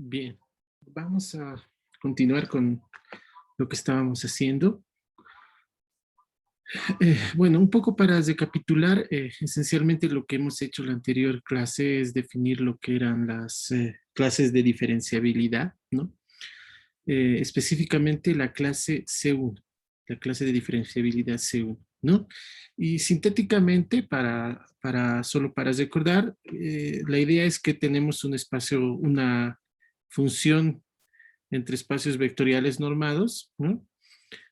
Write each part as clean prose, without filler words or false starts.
Bien, vamos a continuar con lo que estábamos haciendo. Bueno, un poco para recapitular, esencialmente lo que hemos hecho en la anterior clase es definir lo que eran las clases de diferenciabilidad, ¿no? Específicamente la clase C1, la clase de diferenciabilidad C1, ¿no? Y sintéticamente, solo para recordar, la idea es que tenemos un espacio, una función entre espacios vectoriales normados, ¿no?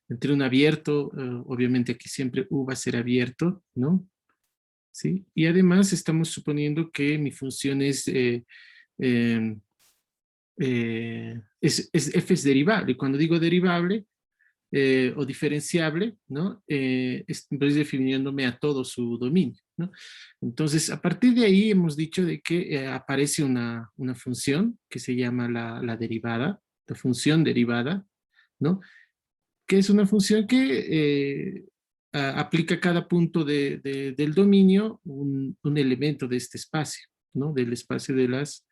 Entre un abierto, obviamente aquí siempre U va a ser abierto, ¿no? ¿Sí? Y además estamos suponiendo que mi función eh, f es derivable. Cuando digo derivable o diferenciable, ¿no? Estoy definiéndome a todo su dominio, ¿no? Entonces, a partir de ahí hemos dicho de que aparece una función que se llama la derivada, la función derivada, ¿no? Que es una función que aplica a cada punto del dominio un elemento de este espacio, ¿no? Del espacio de las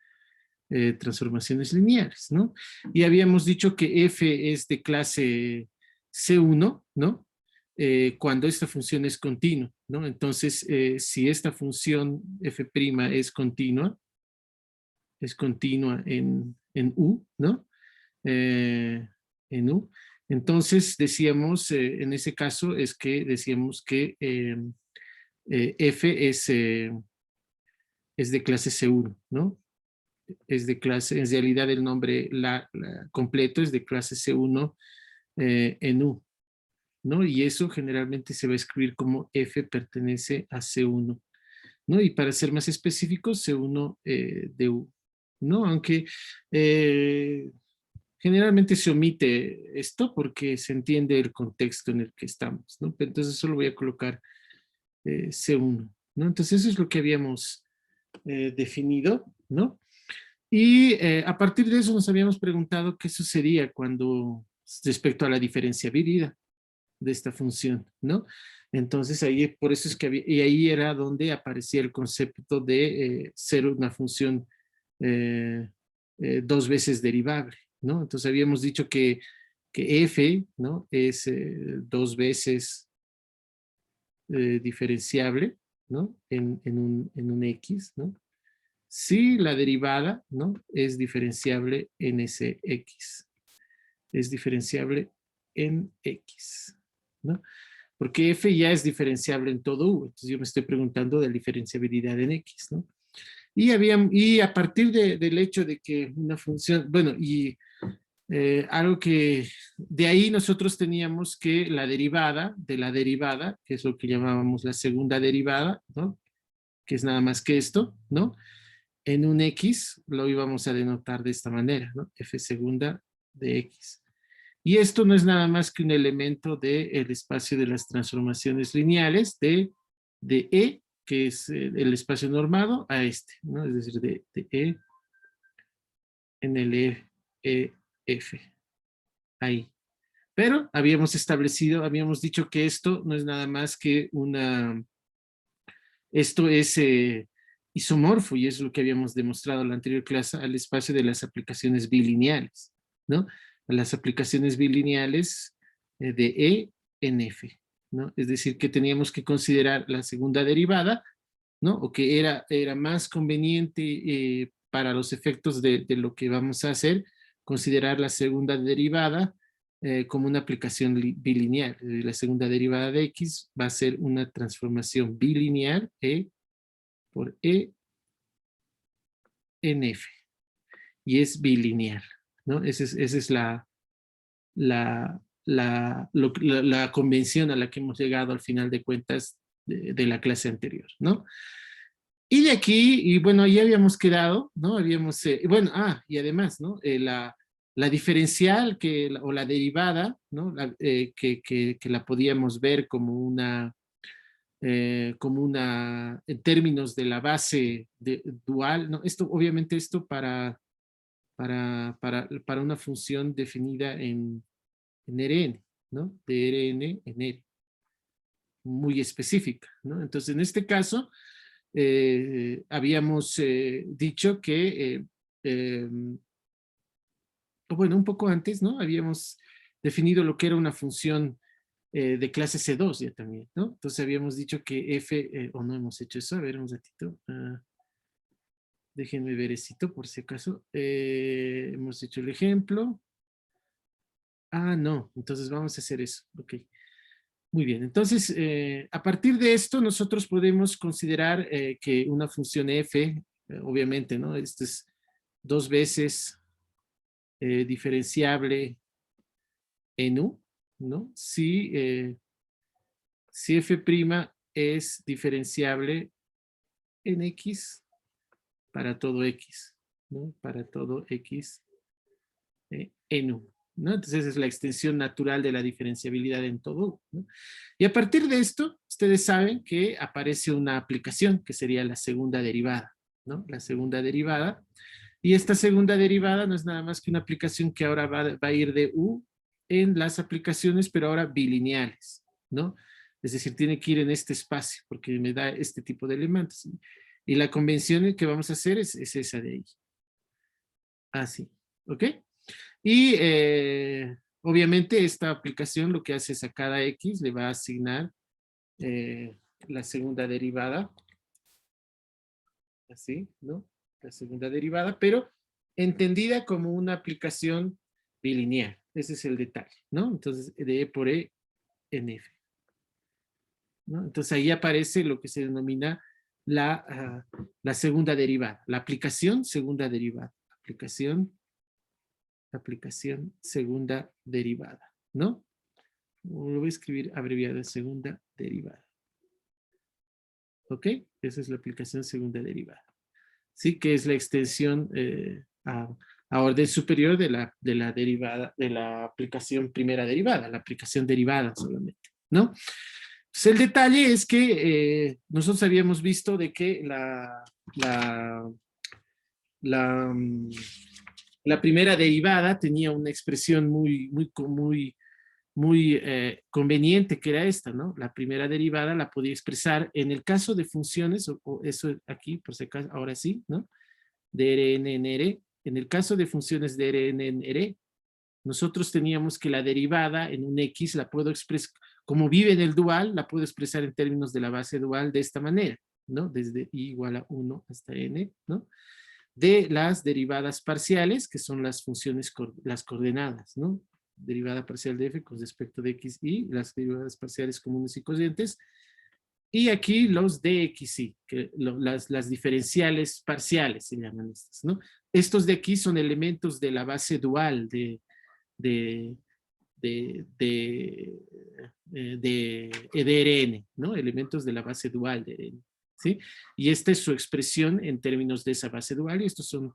transformaciones lineales, ¿no? Y habíamos dicho que f es de clase C1, ¿no? Cuando esta función es continua, ¿no? Entonces, si esta función f' es continua en U, ¿no? Eh, en U. Entonces decíamos, en ese caso, es que decíamos que F es de clase C1, ¿no? Es de clase, en realidad el nombre completo es de clase C1 en U, ¿no? Y eso generalmente se va a escribir como F pertenece a C1, ¿no? Y para ser más específicos, C1 de U, ¿no? Aunque generalmente se omite esto porque se entiende el contexto en el que estamos, ¿no? Entonces solo voy a colocar C1, ¿no? Entonces eso es lo que habíamos definido, ¿no? Y a partir de eso nos habíamos preguntado qué sucedía respecto a la diferenciabilidad de esta función, ¿no? Entonces ahí, por eso es que y ahí era donde aparecía el concepto de ser una función eh, dos veces derivable, ¿no? Entonces habíamos dicho que f, ¿no? Es dos veces diferenciable, ¿no? En un x, ¿no? Si la derivada, ¿no? Es diferenciable en ese x. Es diferenciable en x, ¿no? Porque f ya es diferenciable en todo u. Entonces yo me estoy preguntando de la diferenciabilidad en x, ¿no? Y a partir del hecho de que una función, bueno, y algo que de ahí nosotros teníamos que la derivada de la derivada, que es lo que llamábamos la segunda derivada, ¿no? Que es nada más que esto, ¿no? En un x lo íbamos a denotar de esta manera, ¿no? F segunda de x. Y esto no es nada más que un elemento del espacio de las transformaciones lineales de E, que es el espacio normado, a este, ¿no? Es decir, de E en el F, ahí. Pero habíamos dicho que esto no es nada más que esto es isomorfo, y es lo que habíamos demostrado en la anterior clase, al espacio de las aplicaciones bilineales, ¿no? A las aplicaciones bilineales de E en F, ¿no? Es decir, que teníamos que considerar la segunda derivada, ¿no? O que era más conveniente para los efectos de lo que vamos a hacer, considerar la segunda derivada como una aplicación bilineal. La segunda derivada de x va a ser una transformación bilineal E por E en F. Y es bilineal, ¿no? Esa es la convención a la que hemos llegado al final de cuentas de la clase anterior, ¿no? Y de aquí, y bueno, ya habíamos quedado, ¿no? Habíamos, bueno, y además, ¿no? La diferencial o la derivada, ¿no? Que la podíamos ver en términos de la base dual, ¿no? Obviamente esto para una función definida en Rn, ¿no? De Rn en R, muy específica, ¿no? Entonces, en este caso, habíamos dicho que o bueno, un poco antes, ¿no? Habíamos definido lo que era una función de clase C2 ya también, ¿no? Entonces habíamos dicho que f, o no hemos hecho eso, a ver un ratito. Déjenme ver esto por si acaso. Hemos hecho el ejemplo. Ah, no, entonces vamos a hacer eso, ok. Muy bien, entonces a partir de esto nosotros podemos considerar que una función f, obviamente, ¿no? Esto es 2 veces diferenciable en u, ¿no? Si f' es diferenciable en x para todo x, ¿no? Para todo x en u, ¿no? Entonces es la extensión natural de la diferenciabilidad en todo u, ¿no? Y a partir de esto, ustedes saben que aparece una aplicación que sería la segunda derivada, ¿no? La segunda derivada. Y esta segunda derivada no es nada más que una aplicación que ahora va a ir de u en las aplicaciones, pero ahora bilineales, ¿no? Es decir, tiene que ir en este espacio porque me da este tipo de elementos. Y la convención que vamos a hacer es esa de ahí. Así, ¿ok? Y obviamente esta aplicación lo que hace es a cada X le va a asignar la segunda derivada, así, ¿no? La segunda derivada, pero entendida como una aplicación bilineal. Ese es el detalle, ¿no? Entonces, de E por E en F, ¿no? Entonces ahí aparece lo que se denomina la segunda derivada, la aplicación segunda derivada, aplicación segunda derivada, ¿no? Lo voy a escribir abreviada, segunda derivada. ¿Ok? Esa es la aplicación segunda derivada. Sí, que es la extensión a orden superior de la derivada, de la aplicación primera derivada, la aplicación derivada solamente, ¿no? Pues el detalle es que nosotros habíamos visto de que la, la primera derivada tenía una expresión muy conveniente, que era esta, ¿no? La primera derivada la podía expresar en el caso de funciones, o eso aquí, por si acaso, ahora sí, ¿no? De Rn en R. En el caso de funciones de Rn en R, nosotros teníamos que la derivada en un X la puedo expresar, como vive en el dual, la puedo expresar en términos de la base dual de esta manera, ¿no? Desde I igual a 1 hasta N, ¿no? De las derivadas parciales, que son las funciones, las coordenadas, ¿no? Derivada parcial de f con respecto de x y las derivadas parciales comunes y cocientes. Y aquí los dxy, que las diferenciales parciales se llaman estas, ¿no? Estos de aquí son elementos de la base dual de, de Rn, ¿no? Elementos de la base dual de Rn, ¿sí? Y esta es su expresión en términos de esa base dual y estos son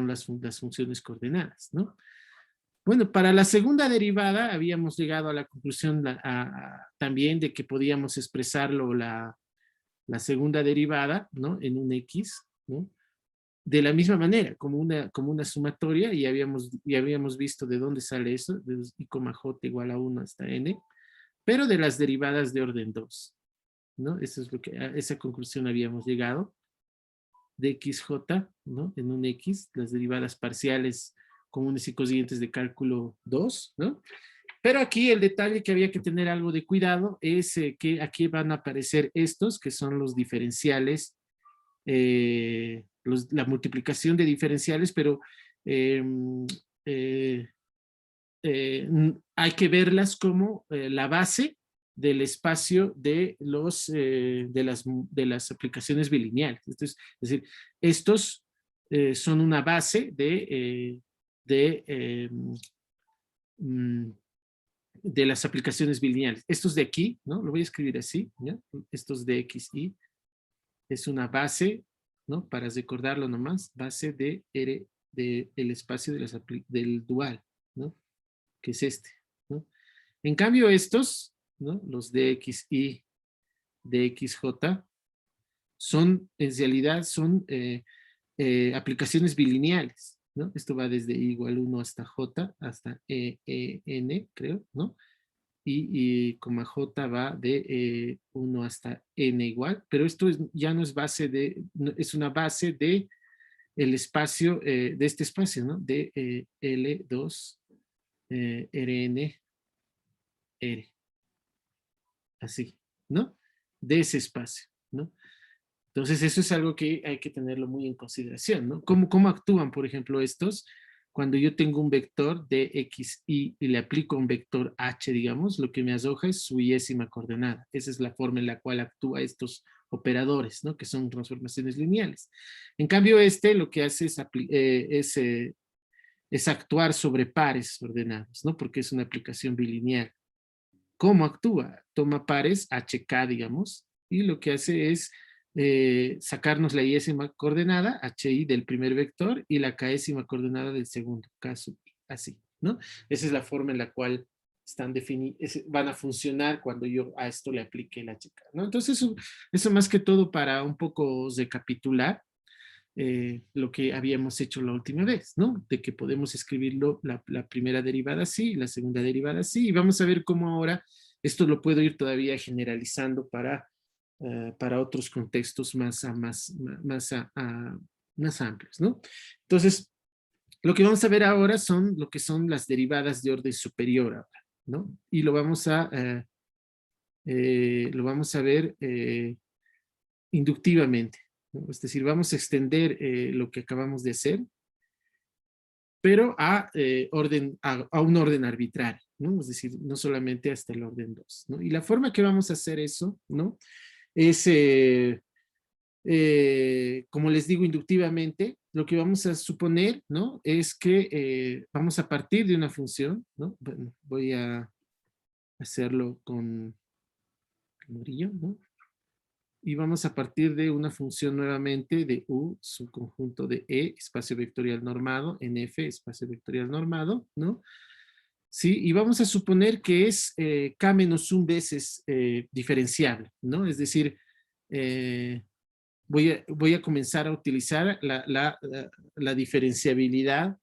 las funciones coordenadas, ¿no? Bueno, para la segunda derivada habíamos llegado a la conclusión también de que podíamos expresarlo la segunda derivada, ¿no? En un X, ¿no? De la misma manera, como una sumatoria, y habíamos visto de dónde sale eso, de I, J igual a 1 hasta N, pero de las derivadas de orden 2, ¿no? Eso es a esa conclusión habíamos llegado, de XJ, ¿no? En un X, las derivadas parciales comunes y cocientes de cálculo 2, ¿no? Pero aquí el detalle que había que tener algo de cuidado es que aquí van a aparecer estos, que son los diferenciales, la multiplicación de diferenciales, pero eh, eh, hay que verlas como la base del espacio de las aplicaciones bilineales. Es decir, estos son una base mm, de las aplicaciones bilineales. Estos de aquí, ¿no? Lo voy a escribir así, ¿ya? Estos de XY es una base, ¿no? Para recordarlo nomás, base de del espacio del dual, ¿no? Que es este, ¿no? En cambio estos, ¿no? Los DXY, DXJ, son, en realidad, son aplicaciones bilineales, ¿no? Esto va desde I igual 1 hasta J, hasta N, creo, ¿no? Y J va de 1 hasta N igual, pero esto ya no es base es una base el espacio, de este espacio, ¿no? De L2 RN R. Así, ¿no? De ese espacio, ¿no? Entonces, eso es algo que hay que tenerlo muy en consideración, ¿no? ¿Cómo actúan, por ejemplo, estos? Cuando yo tengo un vector de x, y le aplico un vector h, digamos, lo que me arroja es su y-ésima coordenada. Esa es la forma en la cual actúa estos operadores, ¿no? Que son transformaciones lineales. En cambio, lo que hace es actuar sobre pares ordenados, ¿no? Porque es una aplicación bilineal. ¿Cómo actúa? Toma pares HK, digamos, y lo que hace es sacarnos la y-ésima coordenada, HI del primer vector, y la k-ésima coordenada del segundo, K sub I, así, ¿no? Esa es la forma en la cual van a funcionar cuando yo a esto le aplique el HK, ¿no? Entonces, eso más que todo para un poco recapitular lo que habíamos hecho la última vez, ¿no? De que podemos escribirlo la primera derivada así, la segunda derivada así, y vamos a ver cómo ahora esto lo puedo ir todavía generalizando para otros contextos más amplios, ¿no? Entonces, lo que vamos a ver ahora son lo que son las derivadas de orden superior ahora, ¿no? Y lo vamos a ver inductivamente, ¿no? Es decir, vamos a extender lo que acabamos de hacer, pero a un orden arbitrario, ¿no? Es decir, no solamente hasta el orden 2, ¿no? Y la forma que vamos a hacer eso, ¿no? Es, como les digo, inductivamente, lo que vamos a suponer, ¿no? Es que vamos a partir de una función, ¿no? Bueno, voy a hacerlo con brillo, ¿no? Y vamos a partir de una función nuevamente de U, subconjunto de E, espacio vectorial normado, en F, espacio vectorial normado, ¿no? Sí, y vamos a suponer que es K menos 1 veces diferenciable, ¿no? Es decir, voy a comenzar a utilizar la diferenciabilidad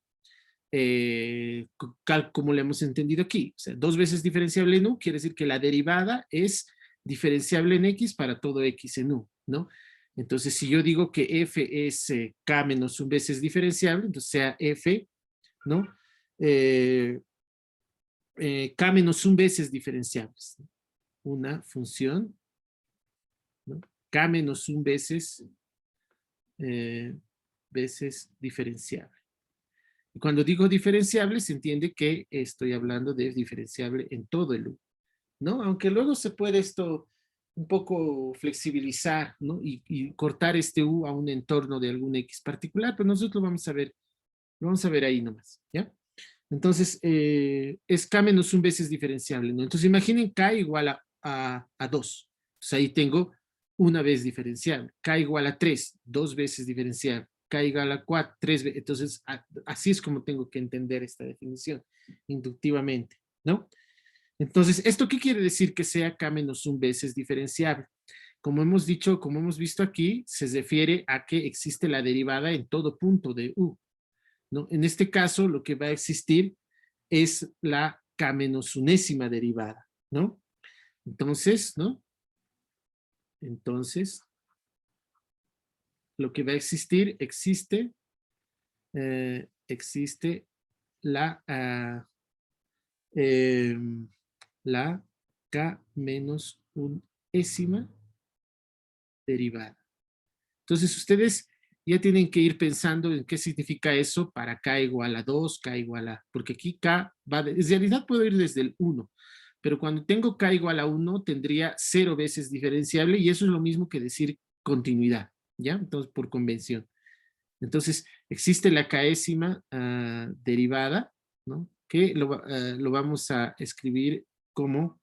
como lo hemos entendido aquí. O sea, 2 veces diferenciable en U quiere decir que la derivada es diferenciable en X para todo X en U, ¿no? Entonces, si yo digo que F es K menos 1 veces diferenciable, entonces sea F, ¿no? K menos 1 veces diferenciables. Una función, ¿no? K menos 1 veces diferenciable. Y cuando digo diferenciable, se entiende que estoy hablando de diferenciable en todo el U, ¿no? Aunque luego se puede esto un poco flexibilizar, ¿no? Y cortar este U a un entorno de algún X particular, pero nosotros lo vamos a ver ahí nomás, ¿ya? Entonces, es K menos 1 veces diferenciable, ¿no? Entonces, imaginen K igual a 2. Entonces, ahí tengo una vez diferenciable. K igual a 3, 2 veces diferenciable. K igual a 4, 3 veces. Entonces, así es como tengo que entender esta definición, inductivamente, ¿no? Entonces, ¿esto qué quiere decir que sea K menos 1 veces diferenciable? Como hemos dicho, como hemos visto aquí, se refiere a que existe la derivada en todo punto de U, ¿no? En este caso, lo que va a existir es la K menos unésima derivada, ¿no? Entonces, ¿no? Entonces, lo que va a existir, existe la, eh, la K menos unésima derivada. Entonces, ustedes ya tienen que ir pensando en qué significa eso para K igual a 2, K igual a... Porque aquí K en realidad puedo ir desde el 1, pero cuando tengo K igual a 1 tendría 0 veces diferenciable y eso es lo mismo que decir continuidad, ¿ya? Entonces, por convención. Entonces, existe la Késima derivada, ¿no? Que lo vamos a escribir como,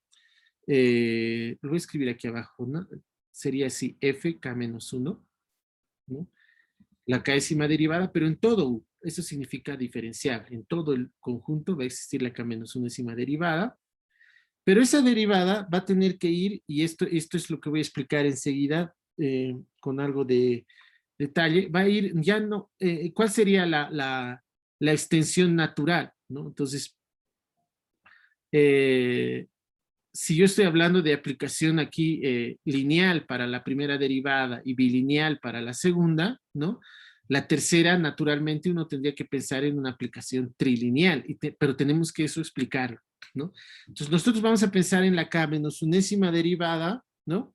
lo voy a escribir aquí abajo, ¿no? Sería así, F, K menos 1, ¿no? La Késima derivada, pero en todo U. Eso significa diferenciable. En todo el conjunto va a existir la K menos unésima derivada, pero esa derivada va a tener que ir, y esto es lo que voy a explicar enseguida con algo de detalle, va a ir, ya no, ¿cuál sería la extensión natural? ¿No? Entonces, si yo estoy hablando de aplicación aquí lineal para la primera derivada y bilineal para la segunda, ¿no? La tercera, naturalmente, uno tendría que pensar en una aplicación trilineal, pero tenemos que eso explicarlo, ¿no? Entonces, nosotros vamos a pensar en la K menos unésima derivada, ¿no?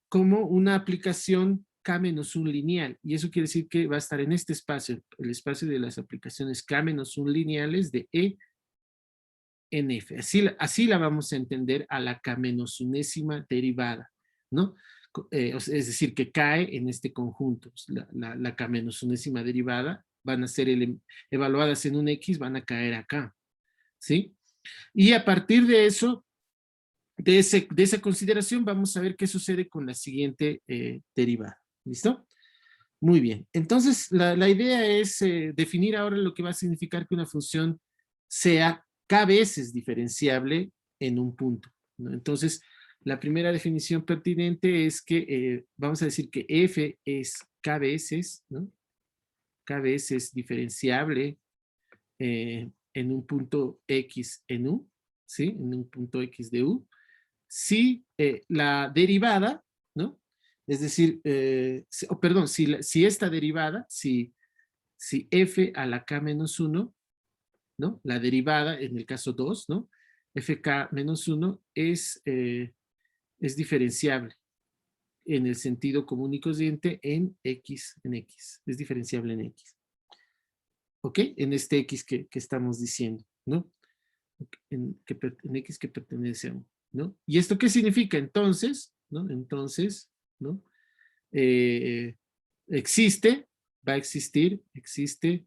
Como una aplicación K menos un lineal. Y eso quiere decir que va a estar en este espacio, el espacio de las aplicaciones K menos un lineales de E en F. Así la vamos a entender a la K menos unésima derivada, ¿no? Es decir, que cae en este conjunto. La K menos unésima derivada van a ser evaluadas en un X, van a caer acá, ¿sí? Y a partir de eso, de esa consideración, vamos a ver qué sucede con la siguiente derivada. ¿Listo? Muy bien. Entonces, la idea es definir ahora lo que va a significar que una función sea k veces diferenciable en un punto, ¿no? Entonces, la primera definición pertinente es que vamos a decir que f es k veces, ¿no? K veces diferenciable en un punto x en u, ¿sí? En un punto x de u. Si la derivada, ¿no? Es decir, perdón, si esta derivada, si f a la k menos 1, ¿no? La derivada en el caso 2, ¿no? Fk menos 1 es diferenciable en el sentido común y corriente en x, es diferenciable en x. ¿Ok? En este x que estamos diciendo, ¿no? En x que pertenece a 1, ¿no? ¿Y esto qué significa? Entonces, ¿no? Entonces, ¿no? Existe, va a existir, existe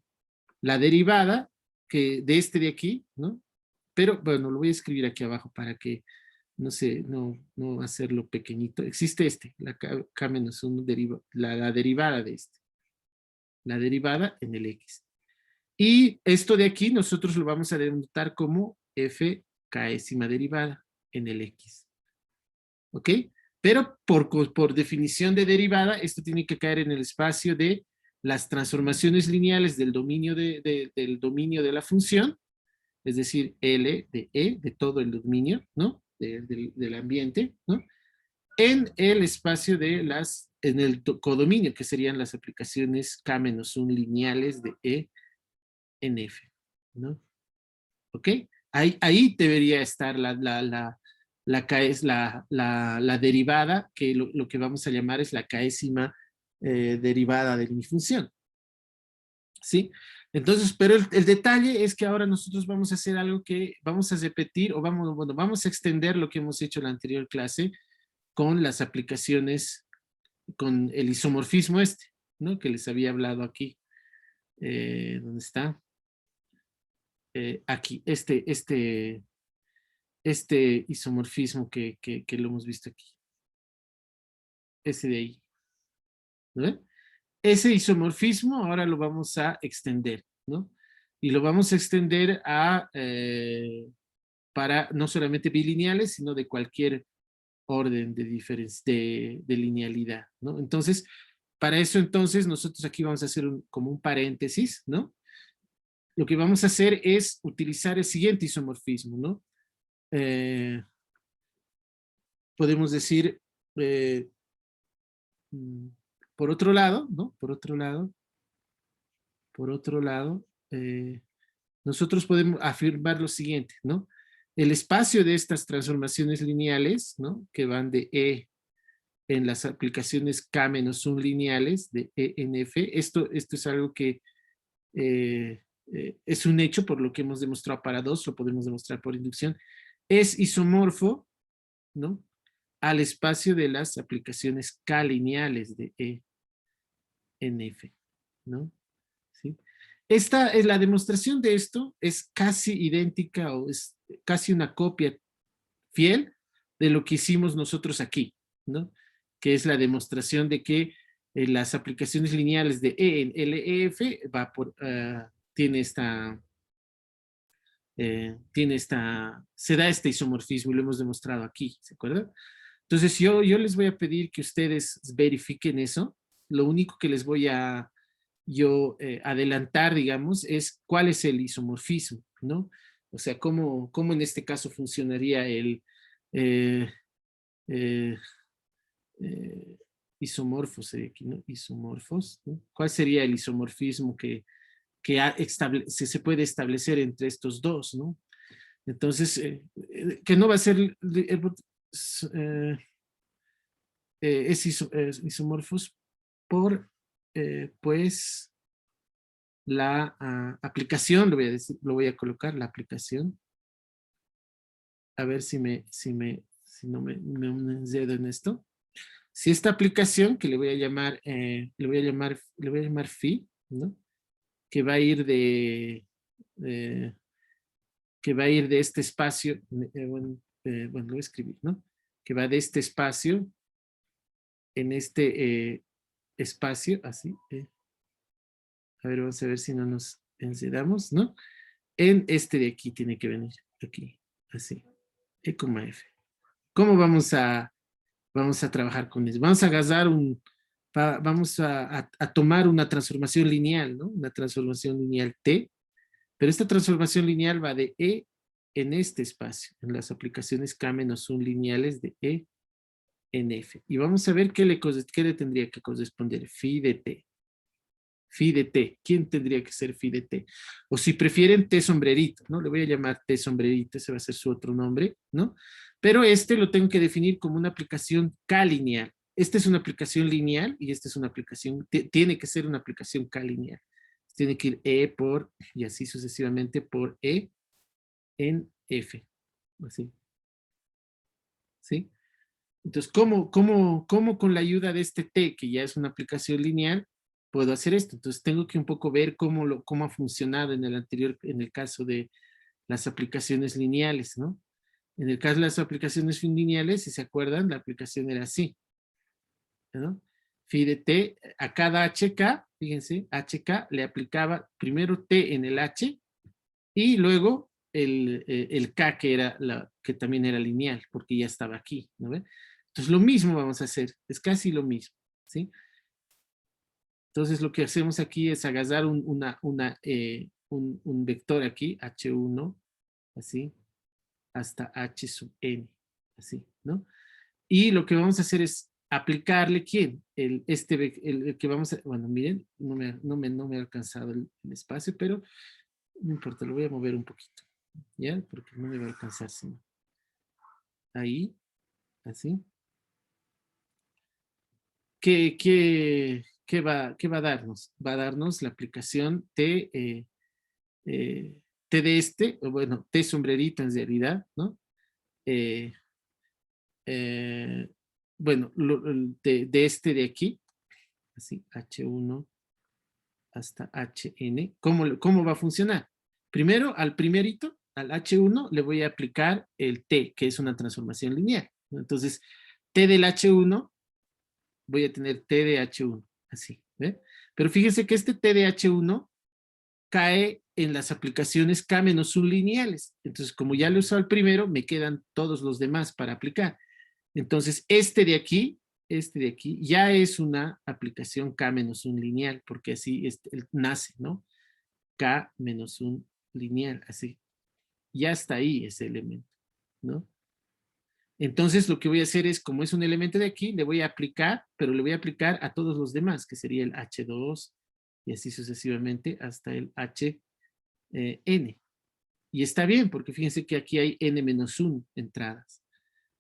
la derivada de este de aquí, ¿no? Pero, bueno, lo voy a escribir aquí abajo para que, no sé, no hacerlo pequeñito. Existe la k menos 1 la derivada de este. La derivada en el x. Y esto de aquí nosotros lo vamos a denotar como f késima derivada en el x. ¿Ok? Pero por definición de derivada, esto tiene que caer en el espacio de las transformaciones lineales del dominio del dominio de la función, es decir, L de E, de todo el dominio, ¿no? Del ambiente, ¿no? En el espacio en el codominio, que serían las aplicaciones K-1 lineales de E en F, ¿no? ¿Ok? Ahí debería estar la derivada, que lo que vamos a llamar es la késima derivada de mi función. ¿Sí? Entonces, pero el detalle es que ahora nosotros vamos a hacer algo que vamos a repetir, o vamos a extender lo que hemos hecho en la anterior clase con las aplicaciones, con el isomorfismo ¿no? Que les había hablado aquí. ¿Dónde está? Aquí, este isomorfismo que lo hemos visto aquí. Ese de ahí. ¿No? Ese isomorfismo ahora lo vamos a extender, ¿no? Y lo vamos a extender para no solamente bilineales, sino de cualquier orden de linealidad, ¿no? Entonces, para eso entonces nosotros aquí vamos a hacer como un paréntesis, ¿no? Lo que vamos a hacer es utilizar el siguiente isomorfismo, ¿no? Podemos decir, eh, por otro lado, ¿no? Por otro lado, nosotros podemos afirmar lo siguiente, ¿no? El espacio de estas transformaciones lineales, ¿no? Que van de E en las aplicaciones K-1 lineales de E en F, esto es algo que es un hecho por lo que hemos demostrado para 2, lo podemos demostrar por inducción, es isomorfo, ¿no? Al espacio de las aplicaciones K lineales de E en F, ¿no? ¿Sí? La demostración de esto es casi idéntica o es casi una copia fiel de lo que hicimos nosotros aquí, ¿no? Que es la demostración de que las aplicaciones lineales de E en LEF se da este isomorfismo y lo hemos demostrado aquí, ¿se acuerdan? Entonces yo les voy a pedir que ustedes verifiquen eso. Lo único que les voy a adelantar, digamos, es cuál es el isomorfismo, ¿no? O sea, cómo en este caso funcionaría eh, eh, isomorfos sería aquí, ¿no? Isomorfos, ¿no? ¿Cuál sería el isomorfismo se puede establecer entre estos dos, ¿no? Entonces, que no va a ser, es isomorfos por, pues, la aplicación, lo voy a decir, lo voy a colocar, la aplicación. A ver si no me enredo en esto. Si esta aplicación, que le voy a llamar, phi, ¿no? Que va a ir de este espacio, bueno, lo voy a escribir, ¿no? Que va de este espacio en este espacio, así. A ver, vamos a ver si no nos enredamos, ¿no? En este de aquí tiene que venir, aquí, así, E, F. ¿Cómo vamos a trabajar con eso? Vamos a agarrar vamos a tomar una transformación lineal, ¿no? Una transformación lineal T, pero esta transformación lineal va de E en este espacio, en las aplicaciones K-1 lineales de E en F. Y vamos a ver qué le tendría que corresponder, phi de T. Phi de T. ¿Quién tendría que ser phi de T? O si prefieren, T sombrerito, ¿no? Le voy a llamar T sombrerito, ese va a ser su otro nombre, ¿no? Pero este lo tengo que definir como una aplicación K-lineal. Esta es una aplicación lineal y esta es una aplicación, tiene que ser una aplicación K-lineal. Tiene que ir E por, y así sucesivamente, por E en F. Así. ¿Sí? Entonces, ¿cómo con la ayuda de este T, que ya es una aplicación lineal, puedo hacer esto? Entonces, tengo que un poco ver cómo ha funcionado en el caso de las aplicaciones lineales, ¿no? En el caso de las aplicaciones lineales, si se acuerdan, la aplicación era así, ¿no? Phi de T, a cada HK, fíjense, HK le aplicaba primero T en el H y luego el K que también era lineal, porque ya estaba aquí, ¿no ven? Entonces lo mismo vamos a hacer, es casi lo mismo, ¿sí? Entonces lo que hacemos aquí es agarrar un vector aquí, H1, así, hasta H sub n, así, ¿no? Y lo que vamos a hacer es aplicarle, ¿quién? El que vamos a, bueno, miren, no me ha alcanzado el espacio, pero no importa, lo voy a mover un poquito, ¿ya? Porque no me va a alcanzar, sino ahí, así. ¿Qué va a darnos? Va a darnos la aplicación T de este, o bueno, T sombrerito en realidad, ¿no? Eh, eh, bueno, de este de aquí, así, H1 hasta HN. ¿Cómo va a funcionar? Primero, al primerito, al H1, le voy a aplicar el T, que es una transformación lineal. Entonces, T del H1, voy a tener T de H1, así, ¿ve? Pero fíjense que este T de H1 cae en las aplicaciones K-1 lineales. Entonces, como ya lo he usado el primero, me quedan todos los demás para aplicar. Entonces, este de aquí ya es una aplicación K-1 lineal, porque así nace, ¿no? K-1 lineal, así. Ya está ahí ese elemento, ¿no? Entonces, lo que voy a hacer es, como es un elemento de aquí, le voy a aplicar, pero le voy a aplicar a todos los demás, que sería el H2, y así sucesivamente hasta el HN. Y está bien, porque fíjense que aquí hay N-1 entradas,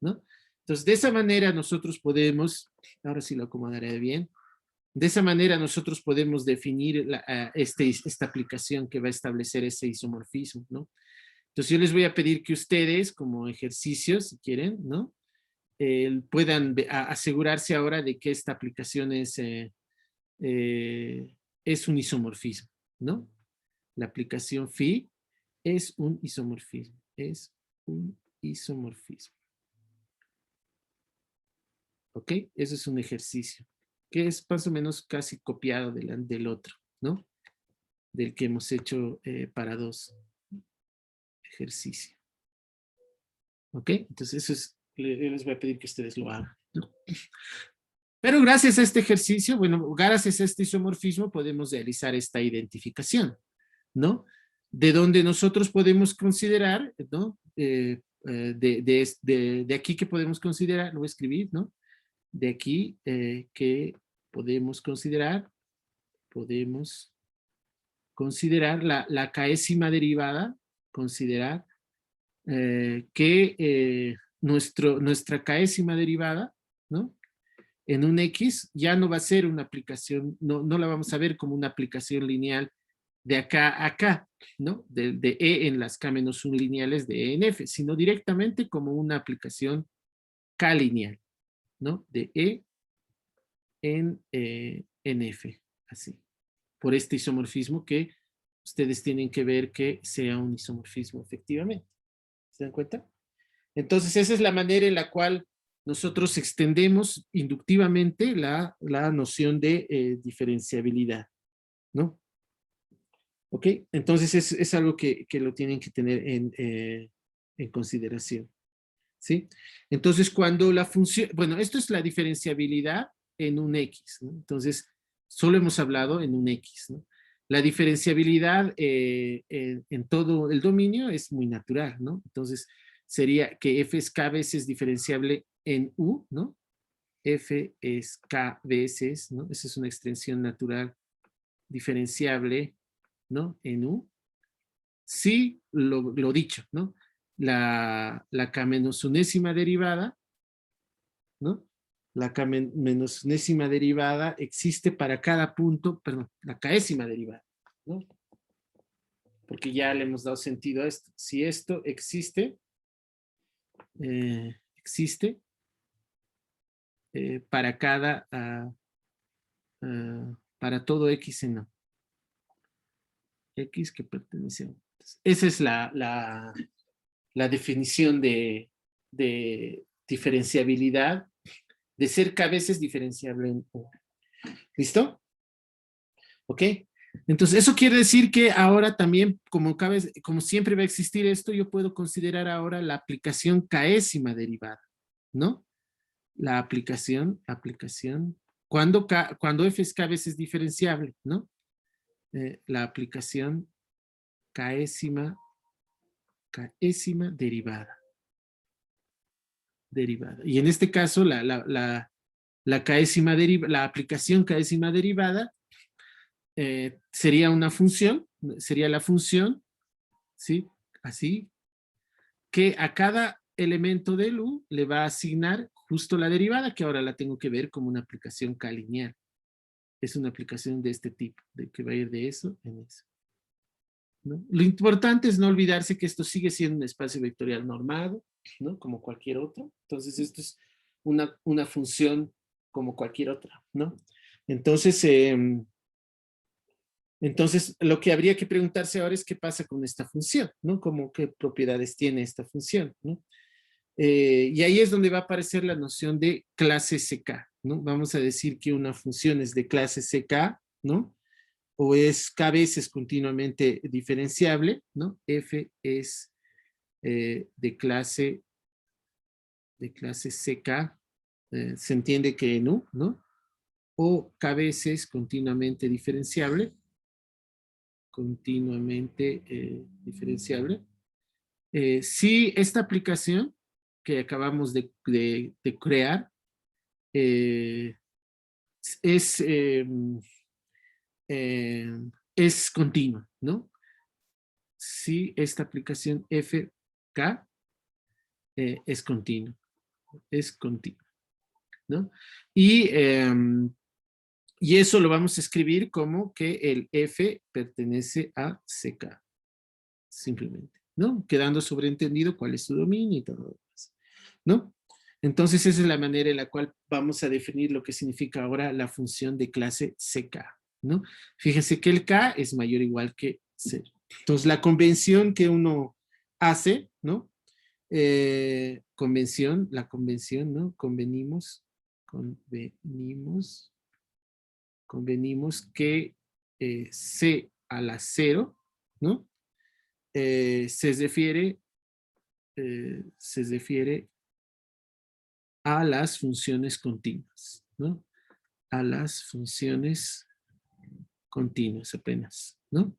¿no? Entonces, de esa manera nosotros podemos, ahora sí lo acomodaré bien, de esa manera nosotros podemos definir esta aplicación que va a establecer ese isomorfismo, ¿no? Entonces, yo les voy a pedir que ustedes, como ejercicio, si quieren, ¿no? Puedan asegurarse ahora de que esta aplicación es un isomorfismo, ¿no? La aplicación phi es un isomorfismo, es un isomorfismo. ¿Ok? Eso es un ejercicio, que es más o menos casi copiado del otro, ¿no? Del que hemos hecho para dos ejercicios. ¿Ok? Entonces eso es, les voy a pedir que ustedes lo hagan, ¿no? Pero gracias a este ejercicio, bueno, gracias a este isomorfismo podemos realizar esta identificación, ¿no? De donde nosotros podemos considerar, ¿no? De aquí que podemos considerar, lo voy a escribir, ¿no? de aquí que podemos considerar la késima derivada, considerar que nuestra késima derivada, ¿no? En un X ya no va a ser una aplicación, no la vamos a ver como una aplicación lineal de acá a acá, ¿no? De E en las K-1 lineales de E en F, sino directamente como una aplicación K lineal, ¿no? De E en F, así. Por este isomorfismo que ustedes tienen que ver que sea un isomorfismo efectivamente. ¿Se dan cuenta? Entonces, esa es la manera en la cual nosotros extendemos inductivamente la noción de diferenciabilidad, ¿no? ¿Ok? Entonces, es algo que lo tienen que tener en consideración, ¿sí? Entonces, cuando la función, bueno, esto es la diferenciabilidad en un X, ¿no? Entonces, solo hemos hablado en un X, ¿no? La diferenciabilidad en todo el dominio es muy natural, ¿no? Entonces, sería que f es k veces diferenciable en U, ¿no? F es k veces, ¿no? Esa es una extensión natural diferenciable, ¿no? En U. Sí, lo dicho, ¿no? La k menos unésima derivada, ¿no? La k menos unésima derivada existe para cada punto, perdón, la késima derivada, ¿no? Porque ya le hemos dado sentido a esto. Si esto existe, existe para cada, para todo X en O. X que pertenece a O. Esa es la definición de diferenciabilidad, de ser k veces diferenciable en O. ¿Listo? ¿Ok? Entonces, eso quiere decir que ahora también, como siempre va a existir esto, yo puedo considerar ahora la aplicación késima derivada, ¿no? La aplicación, cuando f es k veces diferenciable, ¿no? La aplicación késima derivada. Y en este caso, la aplicación késima derivada sería una función, sería la función, ¿sí? Así, que a cada elemento del U le va a asignar justo la derivada, que ahora la tengo que ver como una aplicación K-lineal. Es una aplicación de este tipo, de que va a ir de eso en eso, ¿no? Lo importante es no olvidarse que esto sigue siendo un espacio vectorial normado, ¿no? Como cualquier otro. Entonces, esto es una función como cualquier otra, ¿no? Entonces, lo que habría que preguntarse ahora es qué pasa con esta función, ¿no? Como qué propiedades tiene esta función, ¿no? Y ahí es donde va a aparecer la noción de clase CK, ¿no? Vamos a decir que una función es de clase CK, ¿no? O es k veces continuamente diferenciable, ¿no? F es de clase CK, se entiende que en U, ¿no? O k veces continuamente diferenciable, si esta aplicación que acabamos de crear es, es continua, ¿no? Si esta aplicación FK es continua, ¿no? Y eso lo vamos a escribir como que el F pertenece a CK, simplemente, ¿no? Quedando sobreentendido cuál es su dominio y todo lo demás, ¿no? Entonces, esa es la manera en la cual vamos a definir lo que significa ahora la función de clase CK, ¿no? Fíjense que el K es mayor o igual que 0. Entonces, la convención que uno hace, ¿no? La convención, ¿no? Convenimos que C a la 0, ¿no? Se refiere a las funciones continuas, ¿no? A las funciones continuas apenas, ¿no?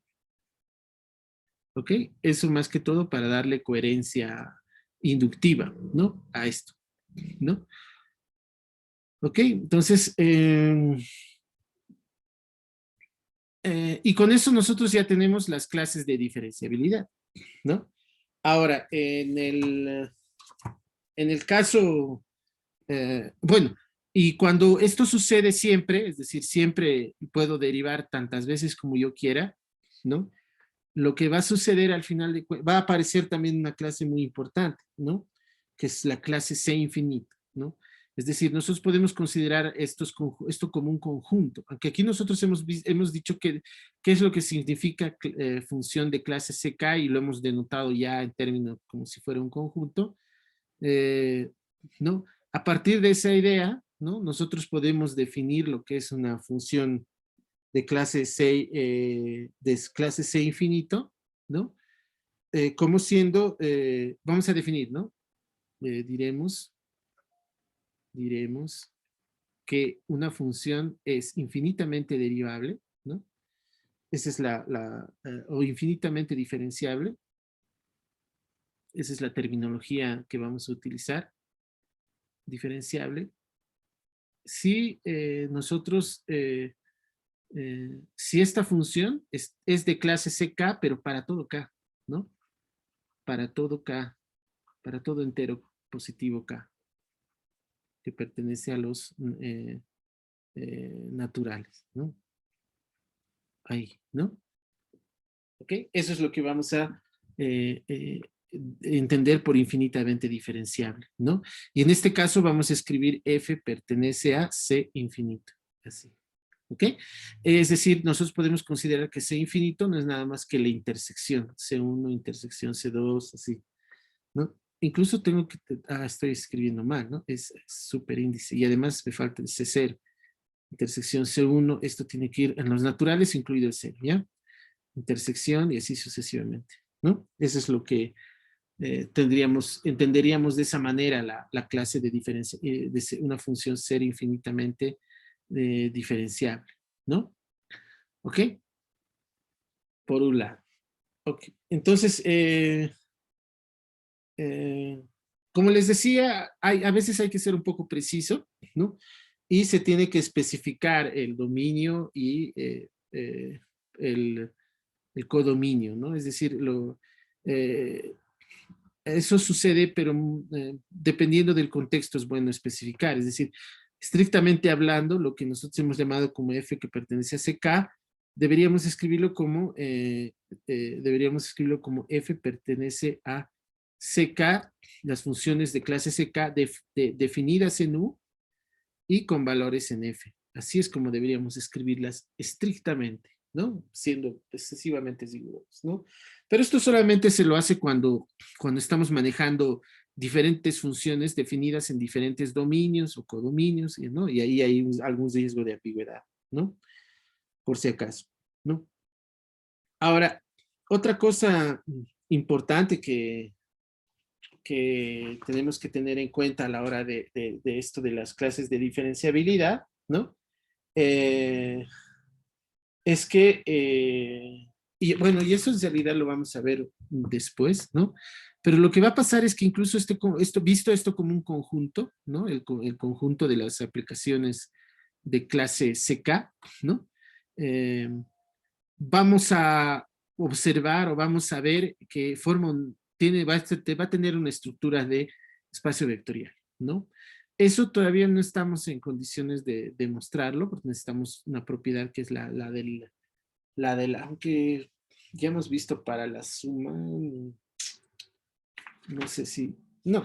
¿Ok? Eso más que todo para darle coherencia inductiva, ¿no? A esto, ¿no? Ok, entonces, y con eso nosotros ya tenemos las clases de diferenciabilidad, ¿no? Ahora, en el caso, bueno, y cuando esto sucede siempre, es decir, siempre puedo derivar tantas veces como yo quiera, ¿no? Lo que va a suceder al final va a aparecer también una clase muy importante, ¿no? Que es la clase C infinito, ¿no? Es decir, nosotros podemos considerar esto como un conjunto, aunque aquí nosotros hemos dicho que qué es lo que significa función de clase CK y lo hemos denotado ya en términos como si fuera un conjunto, eh, ¿no? A partir de esa idea, ¿no? Nosotros podemos definir lo que es una función de clase C infinito, ¿no? Como siendo, vamos a definir, ¿no? Diremos que una función es infinitamente derivable, ¿no? Esa es o infinitamente diferenciable. Esa es la terminología que vamos a utilizar, diferenciable. Si nosotros, si esta función es de clase CK, pero para todo K, ¿no? Para todo K, para todo entero positivo K, que pertenece a los naturales, ¿no? Ahí, ¿no? ¿Ok? Eso es lo que vamos a entender por infinitamente diferenciable, ¿no? Y en este caso vamos a escribir F pertenece a C infinito, así. ¿Ok? Es decir, nosotros podemos considerar que C infinito no es nada más que la intersección, C1 intersección C2, así, ¿no? Incluso tengo que, estoy escribiendo mal, ¿no? Es superíndice y además me falta el C0, intersección C1, esto tiene que ir en los naturales incluido el 0, ¿ya? Intersección y así sucesivamente, ¿no? Eso es lo que entenderíamos de esa manera la clase de diferencia, de una función ser infinitamente diferenciable, ¿no? ¿Ok? Por un lado. Ok. Entonces, como les decía, a veces hay que ser un poco preciso, ¿no? Y se tiene que especificar el dominio y el, el codominio, ¿no? Es decir, eso sucede, pero dependiendo del contexto es bueno especificar. Es decir, estrictamente hablando, lo que nosotros hemos llamado como F que pertenece a CK, deberíamos escribirlo como F pertenece a CK, las funciones de clase CK definidas en U y con valores en F. Así es como deberíamos escribirlas estrictamente, ¿no? Siendo excesivamente rigurosos, ¿no? Pero esto solamente se lo hace cuando estamos manejando diferentes funciones definidas en diferentes dominios o codominios, ¿no? Y ahí hay algún riesgo de ambigüedad, ¿no? Por si acaso, ¿no? Ahora, otra cosa importante que tenemos que tener en cuenta a la hora de esto de las clases de diferenciabilidad, ¿no? Es que, y bueno, y eso en realidad lo vamos a ver después, ¿no? Pero lo que va a pasar es que incluso visto esto como un conjunto, ¿no? El conjunto de las aplicaciones de clase CK, ¿no? Eh, vamos a observar o vamos a ver que va a tener una estructura de espacio vectorial, ¿no? Eso todavía no estamos en condiciones de demostrarlo, porque necesitamos una propiedad que es aunque ya hemos visto para la suma, no sé si, no,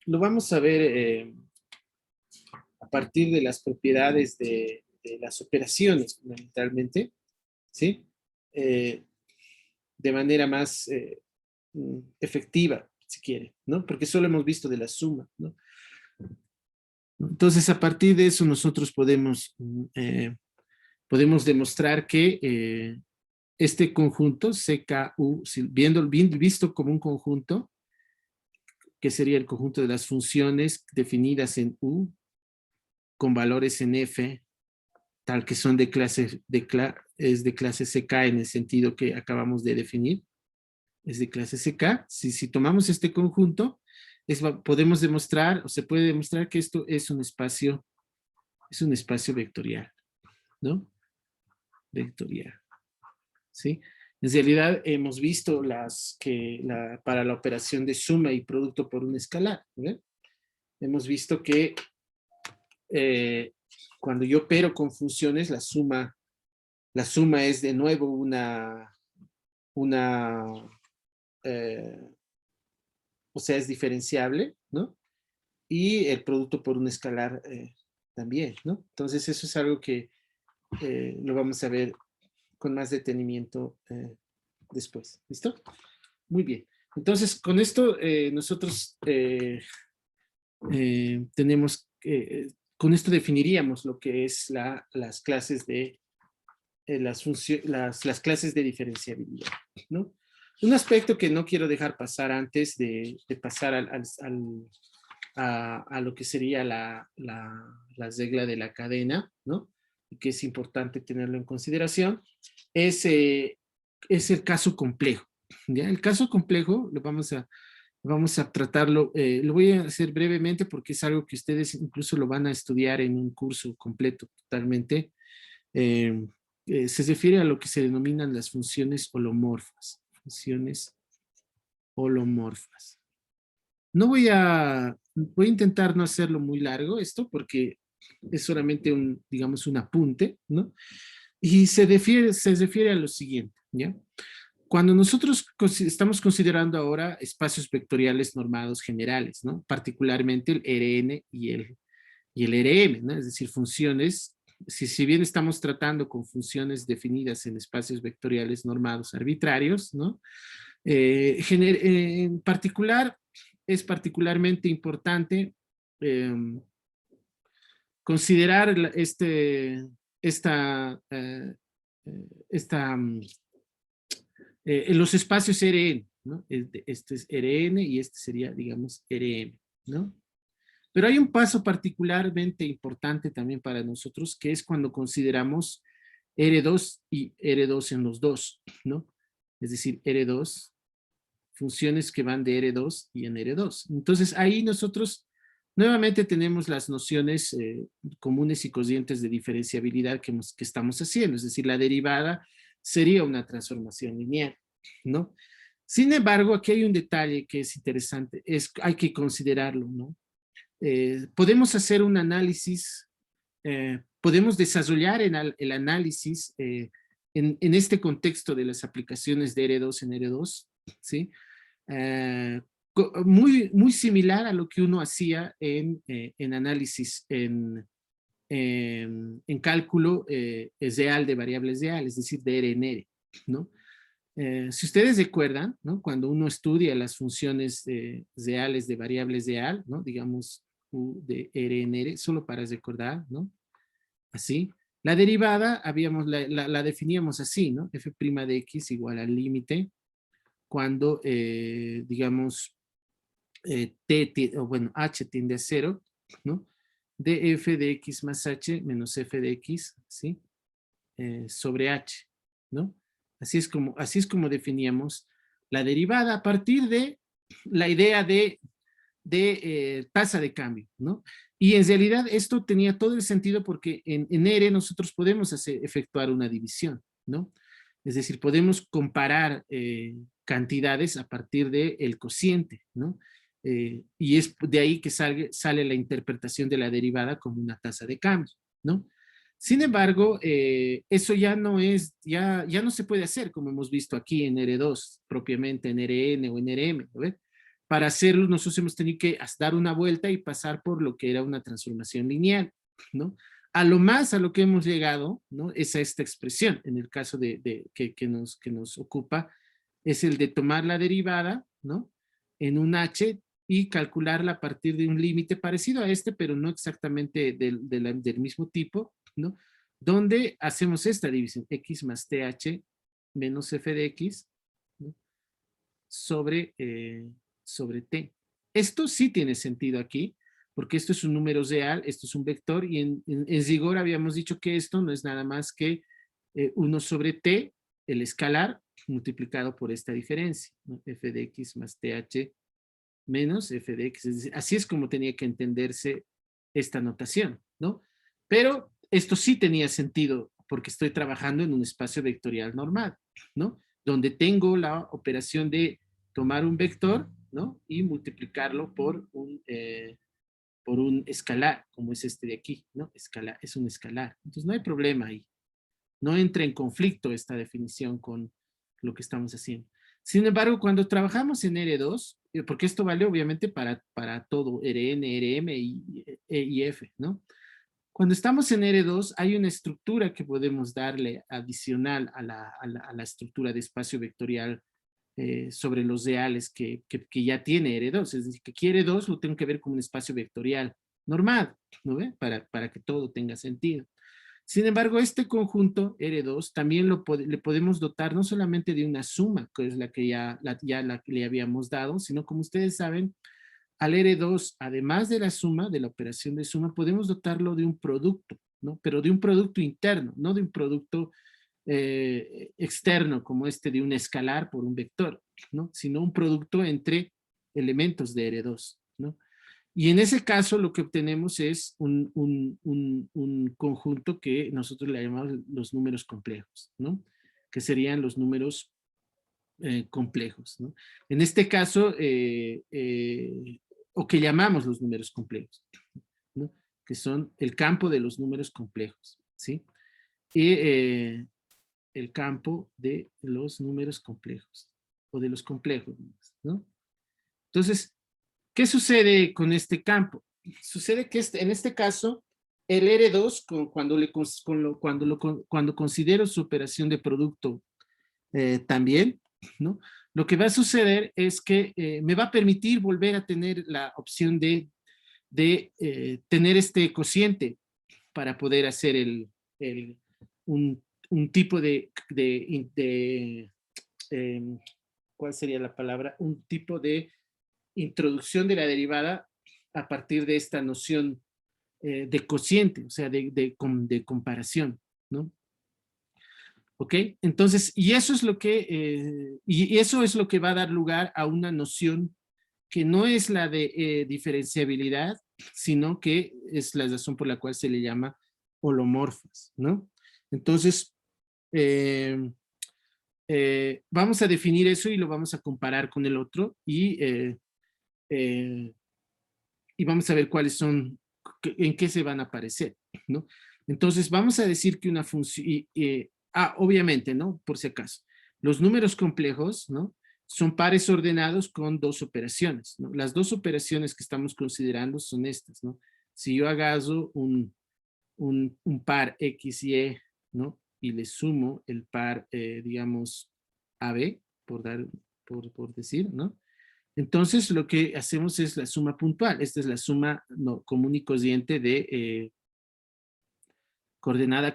lo vamos a ver a partir de las propiedades de las operaciones, fundamentalmente, ¿sí? De manera más efectiva, si quiere, ¿no? Porque solo hemos visto de la suma, ¿no? Entonces, a partir de eso, nosotros podemos demostrar que este conjunto, CKU, visto como un conjunto, que sería el conjunto de las funciones definidas en U, con valores en F, tal que son es de clase CK en el sentido que acabamos de definir, es de clase CK. Si tomamos este conjunto, podemos demostrar, o se puede demostrar que esto es un espacio vectorial, ¿no? Vectorial, ¿sí? En realidad hemos visto para la operación de suma y producto por un escalar, ¿verdad? Hemos visto que cuando yo opero con funciones, la suma es de nuevo eh, o sea, es diferenciable, ¿no? Y el producto por un escalar también, ¿no? Entonces eso es algo que lo vamos a ver con más detenimiento después, ¿listo? Muy bien. Entonces, con esto nosotros tenemos, con esto definiríamos lo que es las clases de las clases de diferenciabilidad, ¿no? Un aspecto que no quiero dejar pasar antes de pasar a lo que sería la regla de la cadena, ¿no? Y que es importante tenerlo en consideración, es el caso complejo. ¿Ya? El caso complejo lo vamos a tratarlo, lo voy a hacer brevemente porque es algo que ustedes incluso lo van a estudiar en un curso completo totalmente. Eh, se refiere a lo que se denominan las funciones holomorfas. Funciones holomorfas. No voy a intentar no hacerlo muy largo esto porque es solamente digamos, un apunte, ¿no? Y se refiere a lo siguiente, ¿ya? Cuando nosotros estamos considerando ahora espacios vectoriales normados generales, ¿no? Particularmente el Rn y el Rm, ¿no? Es decir, funciones, si bien estamos tratando con funciones definidas en espacios vectoriales normados arbitrarios, ¿no? En particular, es particularmente importante considerar los espacios Rn, ¿no? Este es Rn y este sería, digamos, Rm, ¿no? Pero hay un paso particularmente importante también para nosotros, que es cuando consideramos R2 y R2 en los dos, ¿no? Es decir, R2, funciones que van de R2 y en R2. Entonces, ahí nosotros nuevamente tenemos las nociones comunes y corrientes de diferenciabilidad que estamos haciendo, es decir, la derivada sería una transformación lineal, ¿no? Sin embargo, aquí hay un detalle que es interesante, hay que considerarlo, ¿no? Podemos hacer un análisis, podemos desarrollar el análisis en este contexto de las aplicaciones de R2 en R2, ¿sí? Muy similar a lo que uno hacía en análisis en cálculo real de variables reales, es decir, de R en R, ¿no? Si ustedes recuerdan, ¿no? Cuando uno estudia las funciones reales de variables real, ¿no? Digamos U de R en R, solo para recordar, ¿no? Así. La derivada la definíamos así, ¿no? F' de X igual al límite cuando, digamos, H tiende a 0, ¿no? De F de X más H menos F de X, ¿sí? Sobre H, ¿no? Así es como definíamos la derivada a partir de la idea de tasa de cambio, ¿no? Y en realidad esto tenía todo el sentido porque en R nosotros podemos efectuar una división, ¿no? Es decir, podemos comparar cantidades a partir del cociente, ¿no? Y es de ahí que sale la interpretación de la derivada como una tasa de cambio, ¿no? Sin embargo, eso ya no se puede hacer como hemos visto aquí en R2, propiamente en Rn o en Rm, ¿no ves? Para hacerlo, nosotros hemos tenido que dar una vuelta y pasar por lo que era una transformación lineal, ¿no? A lo más a lo que hemos llegado, ¿no? Es a esta expresión, en el caso que nos ocupa, es el de tomar la derivada, ¿no? En un h y calcularla a partir de un límite parecido a este, pero no exactamente del mismo tipo, ¿no? Donde hacemos esta división, x más th menos f de x, ¿no? sobre t. Esto sí tiene sentido aquí, porque esto es un número real, esto es un vector, y en rigor habíamos dicho que esto no es nada más que 1 sobre t, el escalar, multiplicado por esta diferencia, ¿no? F de x más th menos f de x. Es decir, así es como tenía que entenderse esta notación, ¿no? Pero esto sí tenía sentido porque estoy trabajando en un espacio vectorial normal, ¿no? Donde tengo la operación de tomar un vector, ¿no? Y multiplicarlo por un escalar, como es este de aquí, ¿no? Escalar, es un escalar. Entonces no hay problema ahí. No entra en conflicto esta definición con lo que estamos haciendo. Sin embargo, cuando trabajamos en R2, porque esto vale obviamente para todo, Rn, Rm y E y F, ¿no? Cuando estamos en R2, hay una estructura que podemos darle adicional a la estructura de espacio vectorial sobre los reales que ya tiene R2. Es decir, que aquí R2 lo tengo que ver como un espacio vectorial normal, ¿no ve? Para que todo tenga sentido. Sin embargo, este conjunto R2 también le podemos dotar no solamente de una suma, que es la que le habíamos dado, sino como ustedes saben, al R2, además de la suma, de la operación de suma, podemos dotarlo de un producto, ¿no? Pero de un producto interno, no de un producto externo como este de un escalar por un vector, ¿no? Sino un producto entre elementos de R2, ¿no? Y en ese caso lo que obtenemos es un conjunto que nosotros le llamamos los números complejos, ¿no? Que serían los números complejos, ¿no? En este caso, o que llamamos los números complejos, ¿no? Que son el campo de los números complejos, ¿sí? Y el campo de los números complejos, o de los complejos, ¿no? Entonces, ¿qué sucede con este campo? Sucede que en este caso, el R2, cuando considero su operación de producto también, ¿no? Lo que va a suceder es que me va a permitir volver a tener la opción de tener este cociente para poder hacer un tipo eh, ¿cuál sería la palabra? Un tipo de introducción de la derivada a partir de esta noción de cociente, o sea, de comparación, ¿no? ¿Ok? Entonces, y eso es lo que va a dar lugar a una noción que no es la de diferenciabilidad, sino que es la razón por la cual se le llama holomorfas, ¿no? Entonces, eh, vamos a definir eso y lo vamos a comparar con el otro eh, y vamos a ver cuáles son, en qué se van a aparecer, ¿no? Entonces, vamos a decir que una función, obviamente, ¿no? Por si acaso, los números complejos, ¿no? Son pares ordenados con dos operaciones, ¿no? Las dos operaciones que estamos considerando son estas, ¿no? Si yo agarro un par X, Y, ¿no? Y le sumo el par, digamos, AB, por decir, ¿no? Entonces, lo que hacemos es la suma puntual. Esta es la suma no, común y corriente de coordenada,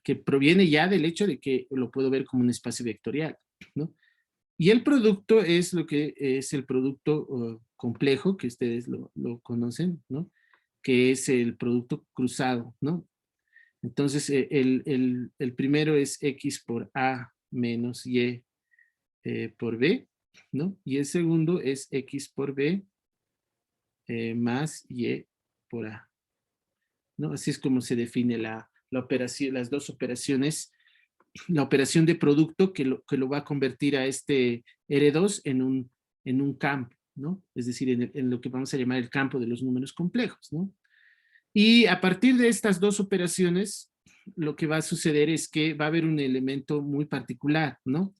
que proviene ya del hecho de que lo puedo ver como un espacio vectorial, ¿no? Y el producto es lo que es el producto complejo, que ustedes lo conocen, ¿no? Que es el producto cruzado, ¿no? Entonces, el primero es X por A menos Y por B, ¿no? Y el segundo es X por B más Y por A, ¿no? Así es como se define la operación, las dos operaciones, la operación de producto que lo va a convertir a este R2 en un campo, ¿no? Es decir, en lo que vamos a llamar el campo de los números complejos, ¿no? Y a partir de estas dos operaciones, lo que va a suceder es que va a haber un elemento muy particular, ¿no?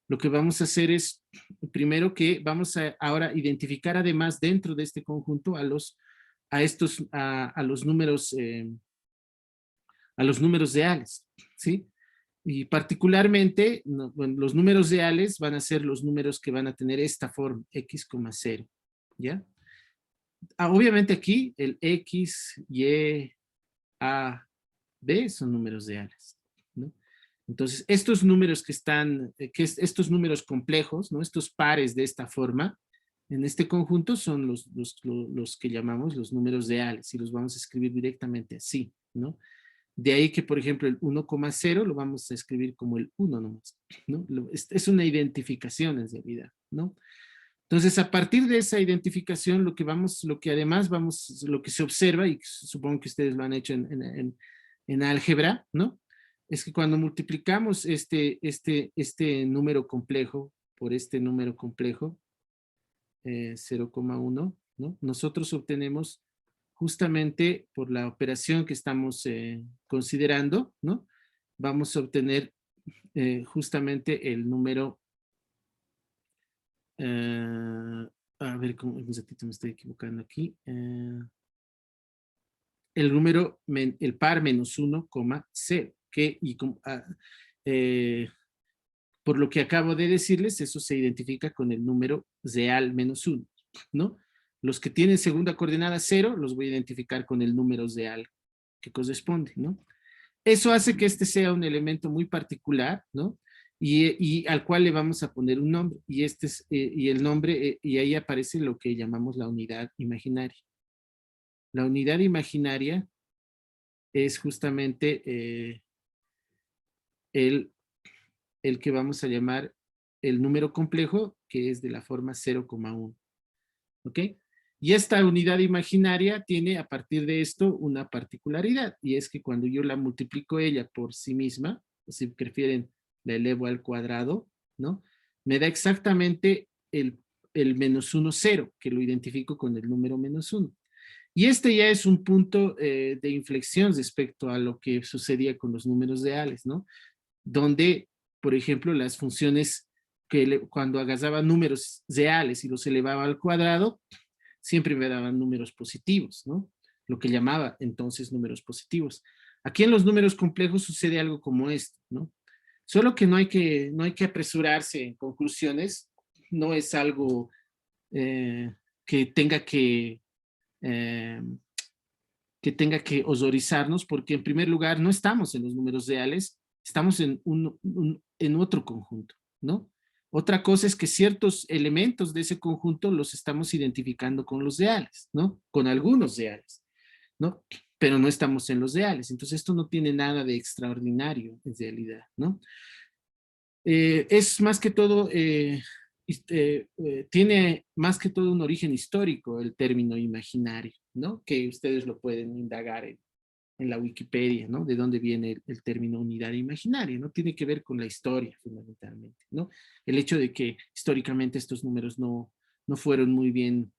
Lo que vamos a hacer es, primero que vamos a ahora identificar además dentro de este conjunto a los números reales, ¿sí? Y particularmente, no, bueno, los números reales van a ser los números que van a tener esta forma, x, 0, ¿ya? Obviamente aquí el x, y, a, b son números reales, ¿no? Entonces, estos números estos números complejos, ¿no? Estos pares de esta forma, en este conjunto son los que llamamos los números reales y los vamos a escribir directamente así, ¿no? De ahí que, por ejemplo, el 1,0 lo vamos a escribir como el 1 nomás, ¿no? Es una identificación en realidad, ¿no? Entonces, a partir de esa identificación, lo que se observa, y supongo que ustedes lo han hecho en álgebra, ¿no? Es que cuando multiplicamos este número complejo por este número complejo, 0,1, ¿no? Nosotros obtenemos justamente por la operación que estamos considerando, ¿no? Vamos a obtener justamente el número, a ver, un ratito me estoy equivocando aquí, el número, el par menos 1,0, que por lo que acabo de decirles, eso se identifica con el número real menos 1, ¿no? Los que tienen segunda coordenada 0, los voy a identificar con el número real que corresponde, ¿no? Eso hace que este sea un elemento muy particular, ¿no? Y al cual le vamos a poner un nombre, y el nombre, y ahí aparece lo que llamamos la unidad imaginaria. La unidad imaginaria es justamente el que vamos a llamar el número complejo, que es de la forma 0,1. ¿Ok? Y esta unidad imaginaria tiene a partir de esto una particularidad, y es que cuando yo la multiplico ella por sí misma, o si prefieren, la elevo al cuadrado, ¿no? Me da exactamente el menos 1, 0, que lo identifico con el número menos 1. Y este ya es un punto de inflexión respecto a lo que sucedía con los números reales, ¿no? Donde, por ejemplo, las funciones cuando agarraba números reales y los elevaba al cuadrado, siempre me daban números positivos, ¿no? Lo que llamaba entonces números positivos. Aquí en los números complejos sucede algo como esto, ¿no? Solo que no hay que apresurarse en conclusiones, no es algo que tenga eh, que tenga que osorizarnos, porque en primer lugar no estamos en los números reales, estamos en otro conjunto, ¿no? Otra cosa es que ciertos elementos de ese conjunto los estamos identificando con los reales, ¿no? Con algunos reales, ¿no? Pero no estamos en los reales. Entonces esto no tiene nada de extraordinario en realidad, ¿no? Es más que todo, tiene más que todo un origen histórico el término imaginario, ¿no? Que ustedes lo pueden indagar en la Wikipedia, ¿no? De dónde viene el término unidad imaginaria, ¿no? Tiene que ver con la historia, fundamentalmente, ¿no? El hecho de que históricamente estos números no fueron muy bien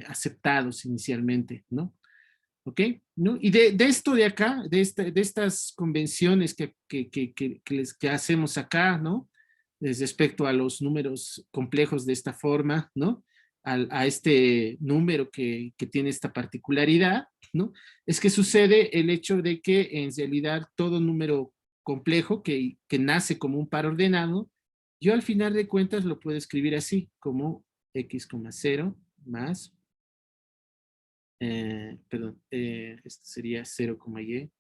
aceptados inicialmente, ¿no? ¿Ok? ¿No? Y de esto de acá, de estas convenciones que hacemos acá, ¿no? Respecto a los números complejos de esta forma, ¿no? A este número que tiene esta particularidad, ¿no? Es que sucede el hecho de que en realidad todo número complejo que nace como un par ordenado, yo al final de cuentas lo puedo escribir así, como x,0 más perdón, esto sería 0,y,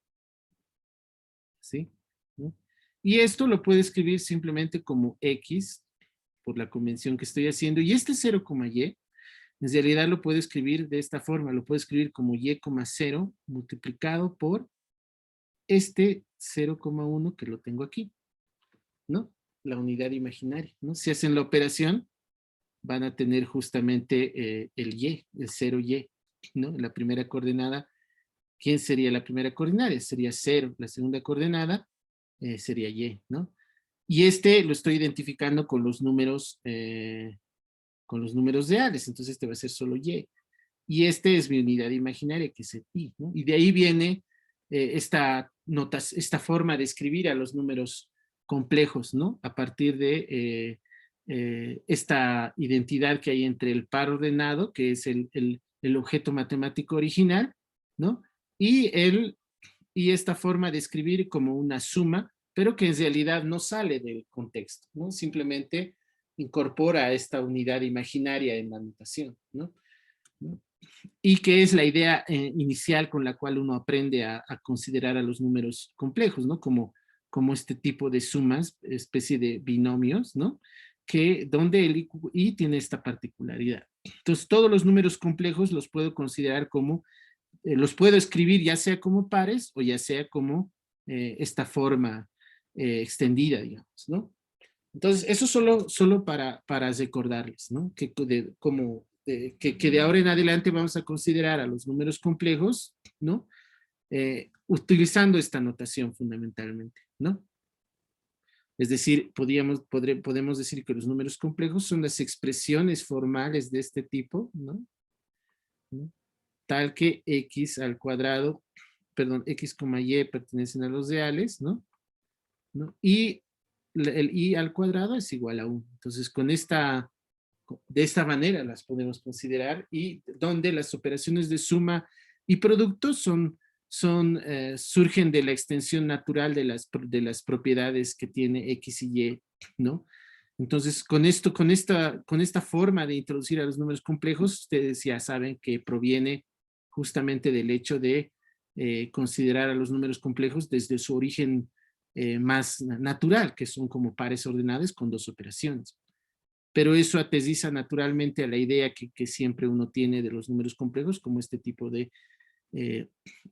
¿sí? ¿No? Y esto lo puedo escribir simplemente como x, por la convención que estoy haciendo, y este 0,y, en realidad lo puedo escribir de esta forma, lo puedo escribir como y,0 multiplicado por este 0,1 que lo tengo aquí, ¿no? La unidad imaginaria, ¿no? Si hacen la operación, van a tener justamente el y, el 0y, ¿no? La primera coordenada. ¿Quién sería la primera coordenada? Sería 0. La segunda coordenada sería y, ¿no? Y este lo estoy identificando con los números reales, entonces este va a ser solo y. Y este es mi unidad imaginaria, que es el i, ¿no? Y de ahí viene esta forma de escribir a los números complejos, ¿no? A partir de esta identidad que hay entre el par ordenado, que es el objeto matemático original, ¿no? Y, y esta forma de escribir como una suma, pero que en realidad no sale del contexto, ¿no? Simplemente incorpora esta unidad imaginaria en la notación, ¿no? Y que es la idea inicial con la cual uno aprende a considerar a los números complejos, ¿no? Como este tipo de sumas, especie de binomios, ¿no? Que donde el i tiene esta particularidad. Entonces, todos los números complejos los puedo considerar como, los puedo escribir ya sea como pares o ya sea como esta forma extendida, digamos, ¿no? Entonces, eso solo para recordarles, ¿no? Que de ahora en adelante vamos a considerar a los números complejos, ¿no? Utilizando esta notación fundamentalmente, ¿no? Es decir, podemos decir que los números complejos son las expresiones formales de este tipo, ¿no? ¿No? Tal que x al cuadrado, perdón, x, y pertenecen a los reales, ¿no? ¿No? Y el i al cuadrado es igual a 1. Entonces, de esta manera las podemos considerar, y donde las operaciones de suma y producto surgen de la extensión natural de las propiedades que tiene X y Y, ¿no? Entonces, con esta forma de introducir a los números complejos, ustedes ya saben que proviene justamente del hecho de considerar a los números complejos desde su origen más natural, que son como pares ordenados con dos operaciones. Pero eso atesiza naturalmente a la idea que siempre uno tiene de los números complejos como este tipo de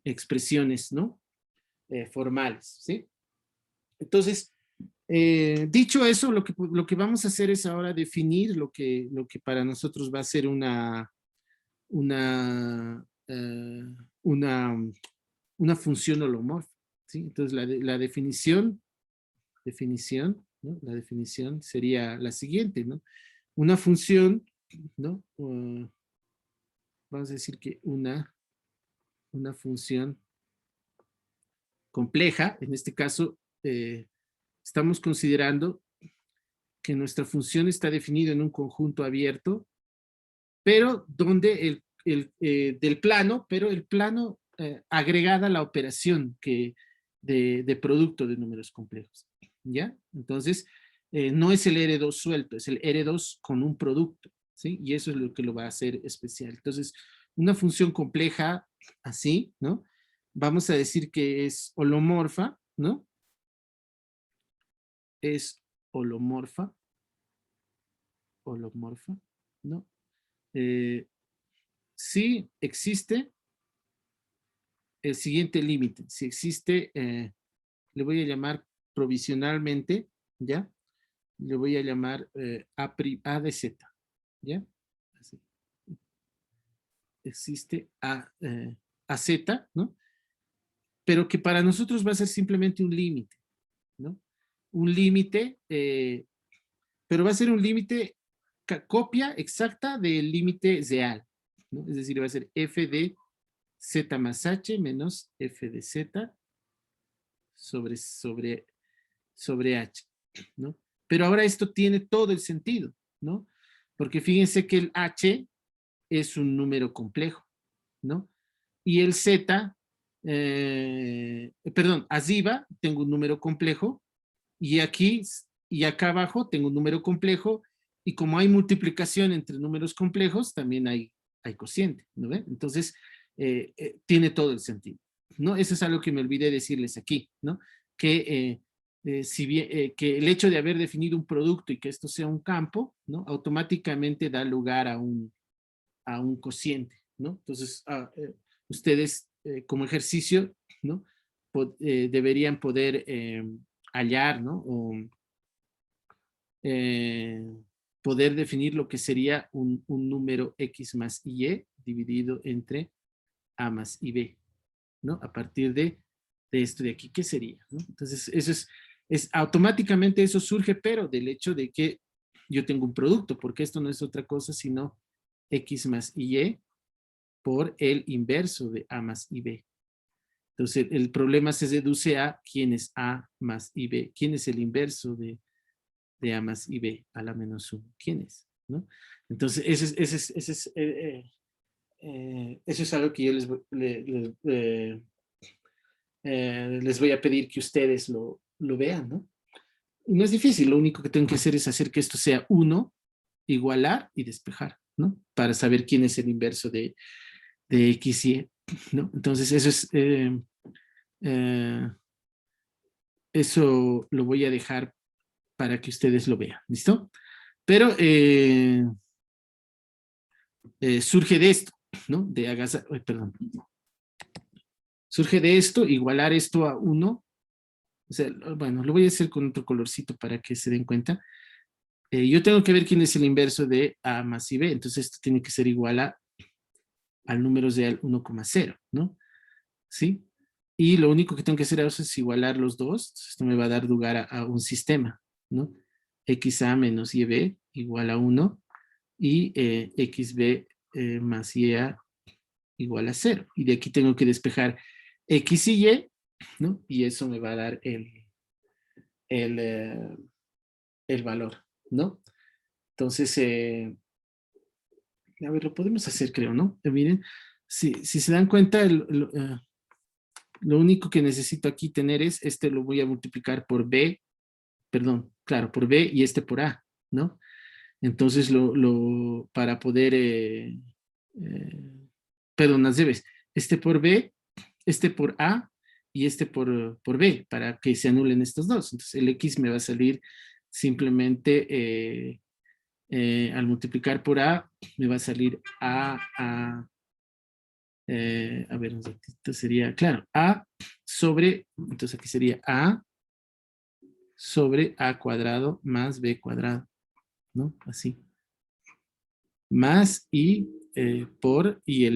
expresiones, ¿no? Formales, ¿sí? Entonces, dicho eso, lo que vamos a hacer es ahora definir lo que para nosotros va a ser una, eh, una, una función holomorfa, ¿sí? Entonces, la definición, ¿no? La definición sería la siguiente, ¿no? Una función, ¿no? Vamos a decir que una función compleja, en este caso, estamos considerando que nuestra función está definida en un conjunto abierto, pero donde del plano, pero el plano agregada la operación de producto de números complejos, ¿ya? Entonces, no es el R2 suelto, es el R2 con un producto, ¿sí? Y eso es lo que lo va a hacer especial. Entonces, una función compleja así, ¿no? Vamos a decir que es holomorfa, ¿no? Es holomorfa, ¿no? Si existe el siguiente límite, si existe, le voy a llamar provisionalmente, ¿ya? Le voy a llamar A de Z, ¿ya? Así. Existe a Z, ¿no? Pero que para nosotros va a ser simplemente un límite, ¿no? Un límite, pero va a ser un límite copia exacta del límite real, ¿no? Es decir, va a ser f de z más h menos f de z sobre h, ¿no? Pero ahora esto tiene todo el sentido, ¿no? Porque fíjense que el h es un número complejo, ¿no? Y el z, perdón, arriba tengo un número complejo, y aquí y acá abajo tengo un número complejo, y como hay multiplicación entre números complejos, también hay cociente, ¿no ven? Entonces, tiene todo el sentido, ¿no? Eso es algo que me olvidé decirles aquí, ¿no? Que si bien, que el hecho de haber definido un producto y que esto sea un campo, ¿no? Automáticamente da lugar a un cociente, ¿no? Entonces, ustedes como ejercicio, ¿no? Deberían poder hallar, ¿no? O eh, poder definir lo que sería un número x más y dividido entre a más y b, ¿no? A partir de esto de aquí, ¿qué sería? ¿No? Entonces, eso automáticamente eso surge, pero del hecho de que yo tengo un producto, porque esto no es otra cosa sino x más y por el inverso de a más y b. Entonces, el problema se reduce a quién es a más y b, quién es el inverso de a más y b a la menos 1, quién es, ¿no? Entonces, eso es algo que yo les voy a pedir que ustedes lo vean, ¿no? Y no es difícil, lo único que tengo que hacer es hacer que esto sea 1, igualar y despejar, ¿no? Para saber quién es el inverso de x y y, ¿no? Entonces, eso lo voy a dejar para que ustedes lo vean, ¿listo? Pero surge de esto, ¿no? Perdón. Surge de esto, igualar esto a 1, O sea, bueno, lo voy a hacer con otro colorcito para que se den cuenta. Yo tengo que ver quién es el inverso de A más IB, entonces esto tiene que ser igual al número de 1,0, ¿no? ¿Sí? Y lo único que tengo que hacer ahora es igualar los dos. Entonces esto me va a dar lugar a un sistema, ¿no? XA menos YB igual a 1 y XB más YA igual a 0. Y de aquí tengo que despejar X y Y, ¿no? Y eso me va a dar el, eh, el valor, ¿no? Entonces, a ver, lo podemos hacer, creo, ¿no? Miren, si se dan cuenta, lo único que necesito aquí tener es, lo voy a multiplicar por B, perdón, claro, por B y por A, ¿no? Entonces, para poder, perdón, las debes, por B, por A y por B, para que se anulen estos dos. Entonces, el X me va a salir simplemente, al multiplicar por A, me va a salir a ver, un ratito sería, claro, A sobre, entonces aquí sería A sobre A cuadrado más B cuadrado, ¿no? Así. Más y el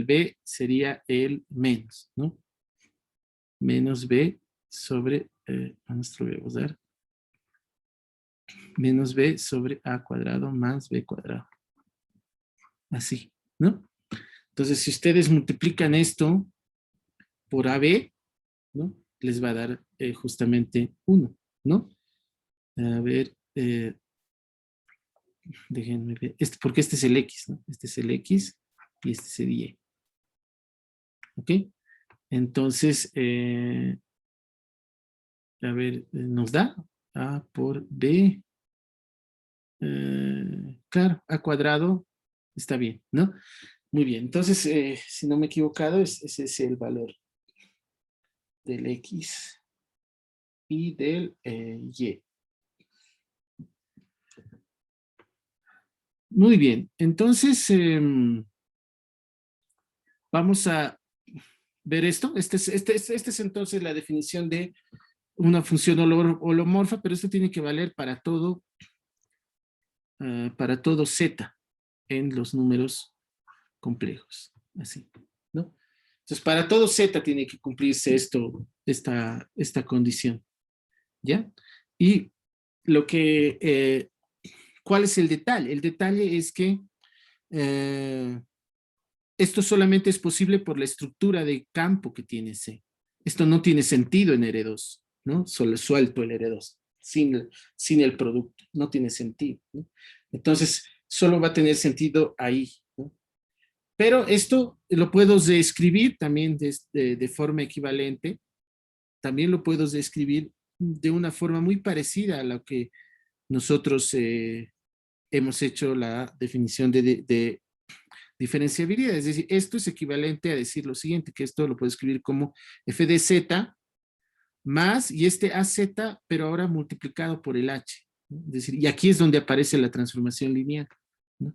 B sería el menos, ¿no? Menos B sobre, nuestro B, vamos a ver, menos B sobre A cuadrado más B cuadrado. Así, ¿no? Entonces, si ustedes multiplican esto por AB, ¿no? Les va a dar justamente 1, ¿no? A ver, déjenme ver, porque este es el X, ¿no? Este es el X y este es el Y. ¿Ok? Entonces, a ver, nos da A por B. Claro, A cuadrado está bien, ¿no? Muy bien, entonces, si no me he equivocado, ese es el valor del X y del Y. Muy bien, entonces vamos a ver esto. Este es entonces la definición de una función holomorfa, pero esto tiene que valer para todo Z en los números complejos. Así, ¿no? Entonces, para todo Z tiene que cumplirse esta condición, ¿ya? Y ¿cuál es el detalle? El detalle es que esto solamente es posible por la estructura de campo que tiene C. Esto no tiene sentido en R2, ¿no? Solo suelto el R2, sin el producto, no tiene sentido, ¿no? Entonces, solo va a tener sentido ahí, ¿no? Pero esto lo puedo describir también de forma equivalente, también lo puedo describir de una forma muy parecida a lo que nosotros hemos hecho la definición de diferenciabilidad. Es decir, esto es equivalente a decir lo siguiente, que esto lo puedo escribir como f de z más, y AZ, pero ahora multiplicado por el h, ¿no? Es decir, y aquí es donde aparece la transformación lineal, ¿no?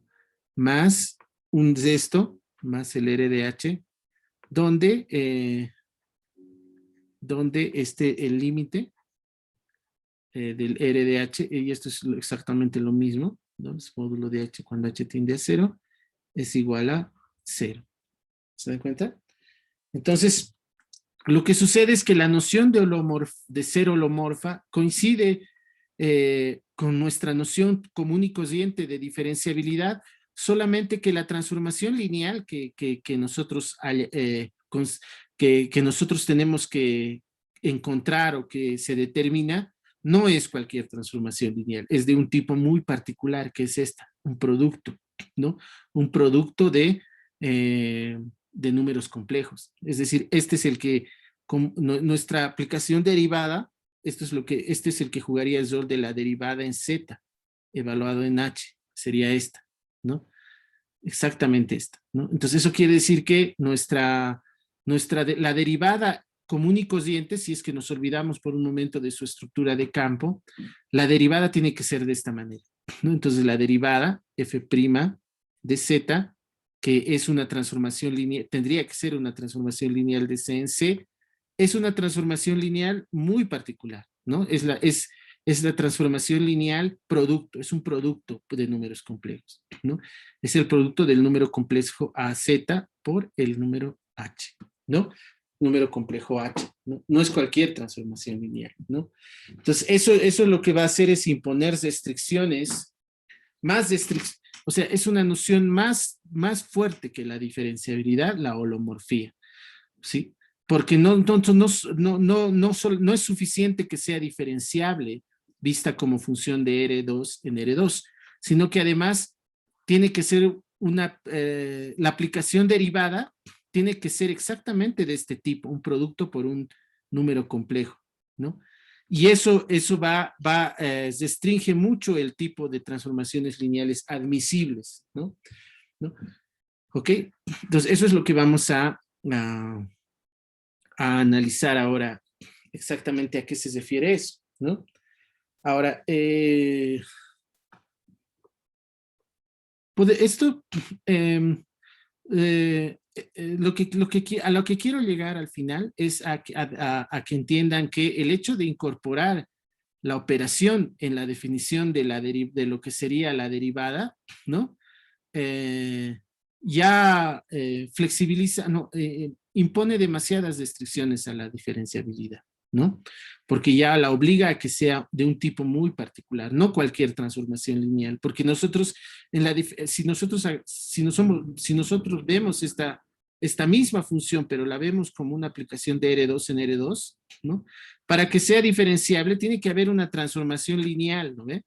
Más un de esto, más el r de h, donde el límite del r de h, y esto es exactamente lo mismo, ¿no? Es módulo de h cuando h tiende a 0, es igual a 0. ¿Se dan cuenta? Entonces, lo que sucede es que la noción de ser holomorfa coincide con nuestra noción común y corriente de diferenciabilidad, solamente que la transformación lineal que nosotros tenemos que encontrar o que se determina no es cualquier transformación lineal, es de un tipo muy particular, que es un producto, ¿no? Un producto de números complejos. Es decir, este es el que, con nuestra aplicación derivada, este es el que jugaría el rol de la derivada en Z, evaluado en H, sería esta, ¿no? Exactamente esta, ¿no? Entonces eso quiere decir que la derivada común y corriente, si es que nos olvidamos por un momento de su estructura de campo, la derivada tiene que ser de esta manera, ¿no? Entonces la derivada f' de Z, que es una transformación lineal, tendría que ser una transformación lineal de C en C, es una transformación lineal muy particular. ¿no? Es la transformación lineal producto, es un producto de números complejos, ¿no? Es el producto del número complejo AZ por el número H, ¿no? Número complejo H, ¿no? No es cualquier transformación lineal, ¿no? Entonces, eso lo que va a hacer es imponer restricciones, más restricciones, o sea, es una noción más fuerte que la diferenciabilidad, la holomorfía, ¿sí? Porque no es suficiente que sea diferenciable vista como función de R2 en R2, sino que además tiene que ser la aplicación derivada tiene que ser exactamente de este tipo, un producto por un número complejo, ¿no? Y eso restringe mucho el tipo de transformaciones lineales admisibles, ¿no? ¿No? ¿Ok? Entonces, eso es lo que vamos a analizar ahora exactamente a qué se refiere eso, ¿no? Ahora, pues esto, a lo que quiero llegar al final es a que entiendan que el hecho de incorporar la operación en la definición de lo que sería la derivada, ¿no? Ya flexibiliza, no, impone demasiadas restricciones a la diferenciabilidad, ¿no? Porque ya la obliga a que sea de un tipo muy particular, no cualquier transformación lineal, porque nosotros, si nosotros vemos esta misma función, pero la vemos como una aplicación de R2 en R2, ¿no? Para que sea diferenciable tiene que haber una transformación lineal, ¿no ve?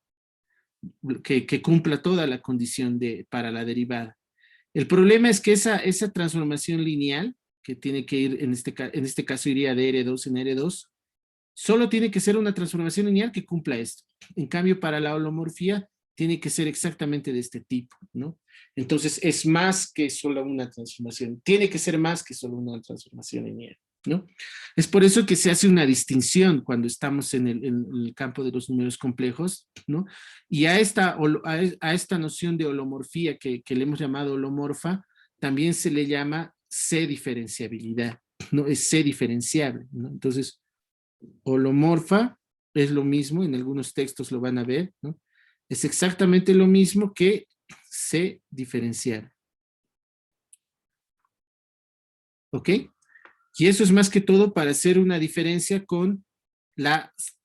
Que cumpla toda la condición para la derivada. El problema es que esa transformación lineal, que tiene que ir, en este caso iría de R2 en R2, solo tiene que ser una transformación lineal que cumpla esto. En cambio, para la holomorfía, tiene que ser exactamente de este tipo, ¿no? Entonces, es más que solo una transformación, tiene que ser más que solo una transformación lineal, ¿no? Es por eso que se hace una distinción cuando estamos en el campo de los números complejos, ¿no? Y a esta noción de holomorfía que le hemos llamado holomorfa, también se le llama C-diferenciabilidad, ¿no? Es C-diferenciable, ¿no? Entonces, holomorfa es lo mismo, en algunos textos lo van a ver, ¿no? Es exactamente lo mismo que C diferencial. ¿Ok? Y eso es más que todo para hacer una diferencia con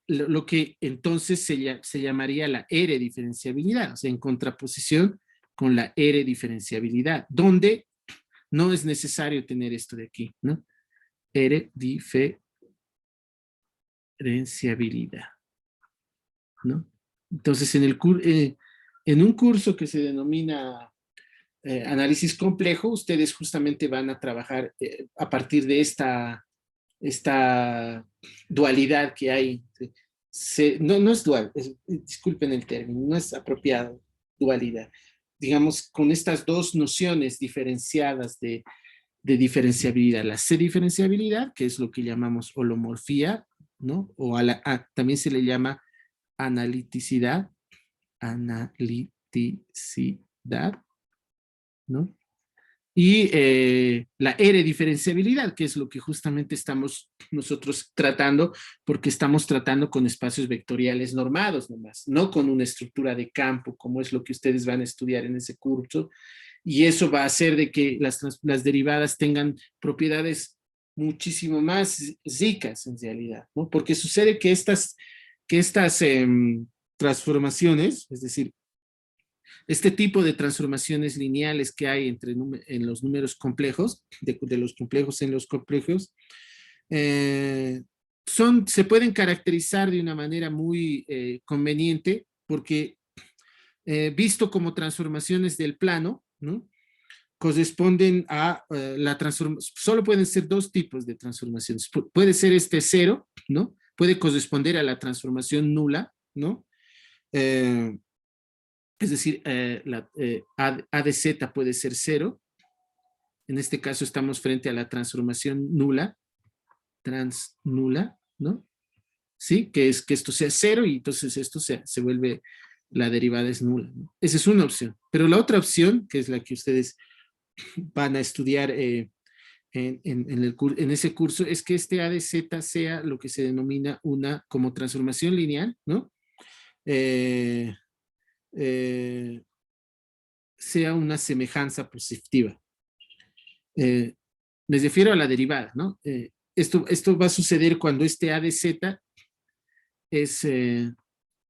lo que entonces se llamaría la R diferenciabilidad, o sea, en contraposición con la R diferenciabilidad, donde no es necesario tener esto de aquí, ¿no? R diferenciabilidad, ¿no? Entonces, en un curso que se denomina análisis complejo, ustedes justamente van a trabajar a partir de esta dualidad que hay. No es dual, disculpen el término, no es apropiado, dualidad. Digamos, con estas dos nociones diferenciadas de diferenciabilidad, la C-diferenciabilidad, que es lo que llamamos holomorfía, ¿no? O también se le llama analiticidad, ¿no? Y la R-diferenciabilidad, que es lo que justamente estamos nosotros tratando, porque estamos tratando con espacios vectoriales normados nomás, no con una estructura de campo, como es lo que ustedes van a estudiar en ese curso, y eso va a hacer de que las derivadas tengan propiedades muchísimo más ricas en realidad, ¿no? Porque sucede que estas transformaciones, es decir, este tipo de transformaciones lineales que hay en los números complejos, de los complejos en los complejos, se pueden caracterizar de una manera muy conveniente porque visto como transformaciones del plano, ¿no? Corresponden a la transformación, solo pueden ser dos tipos de transformaciones. Puede ser este cero, ¿no? Puede corresponder a la transformación nula, ¿no? Es decir, A de Z puede ser cero. En este caso estamos frente a la transformación nula, trans nula, ¿no? ¿Sí? Que es que esto sea cero y entonces esto se vuelve, la derivada es nula, ¿no? Esa es una opción. Pero la otra opción, que es la que ustedes van a estudiar en ese curso, es que este A de Z sea lo que se denomina una, como transformación lineal, ¿no? Eh, eh, sea una semejanza positiva. Me refiero a la derivada, ¿no? Esto va a suceder cuando este A de Z es,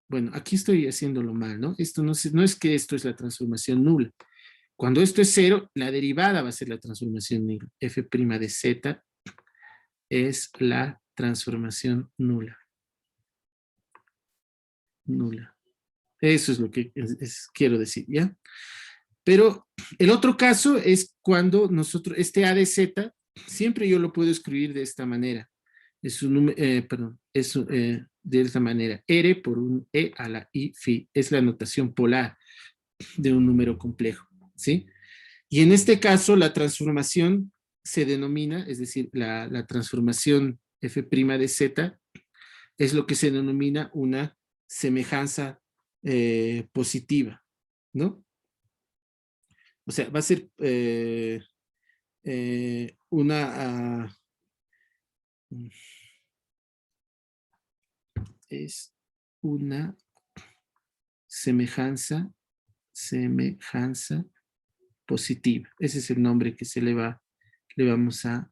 bueno, aquí estoy haciéndolo mal, ¿no? Esto no es que esto es la transformación nula. Cuando esto es cero, la derivada va a ser la transformación nula. F' de Z es la transformación nula. Nula. Eso es lo que quiero decir, ¿ya? Pero el otro caso es cuando nosotros, este A de Z, siempre yo lo puedo escribir de esta manera. Es un número, perdón, de esta manera. R por un E a la I phi. Es la notación polar de un número complejo, ¿sí? Y en este caso, la transformación se denomina, es decir, la transformación F' de Z es lo que se denomina una semejanza positiva, ¿no? O sea, va a ser una... es una semejanza positiva. Ese es el nombre que le vamos a...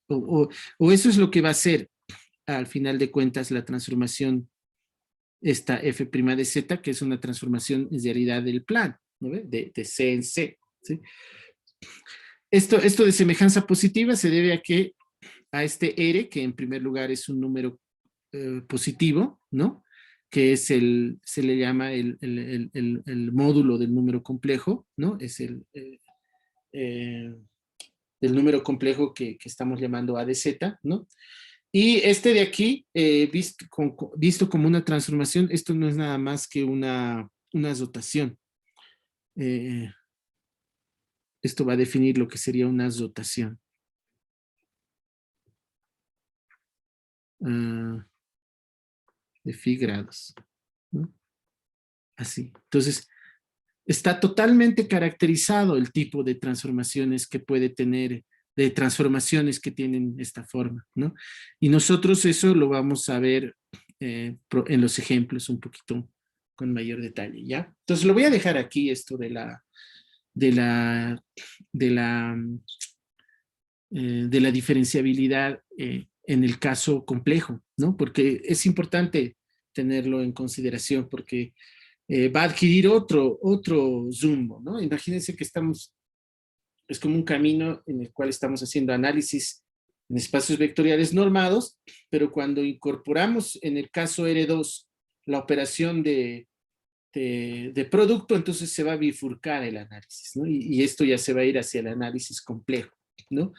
O eso es lo que va a ser, al final de cuentas, la transformación, esta F' de Z, que es una transformación en realidad del plan, ¿no? De C en C, ¿sí? Esto de semejanza positiva se debe a este R, que en primer lugar es un número positivo, ¿no? Que es se le llama el módulo del número complejo, ¿no? Es del número complejo que estamos llamando A de Z, ¿no? Y este de aquí, visto como una transformación, esto no es nada más que una rotación. Esto va a definir lo que sería una rotación. De phi grados, ¿no? Así. Entonces, está totalmente caracterizado el tipo de transformaciones que puede tener, de transformaciones que tienen esta forma, ¿no? Y nosotros eso lo vamos a ver en los ejemplos un poquito con mayor detalle, ¿ya? Entonces lo voy a dejar aquí esto de la diferenciabilidad en el caso complejo, ¿no? Porque es importante tenerlo en consideración porque va a adquirir otro zumbo, ¿no? Imagínense que es como un camino en el cual estamos haciendo análisis en espacios vectoriales normados, pero cuando incorporamos en el caso R2 la operación de producto, entonces se va a bifurcar el análisis, ¿no? Y esto ya se va a ir hacia el análisis complejo, ¿no?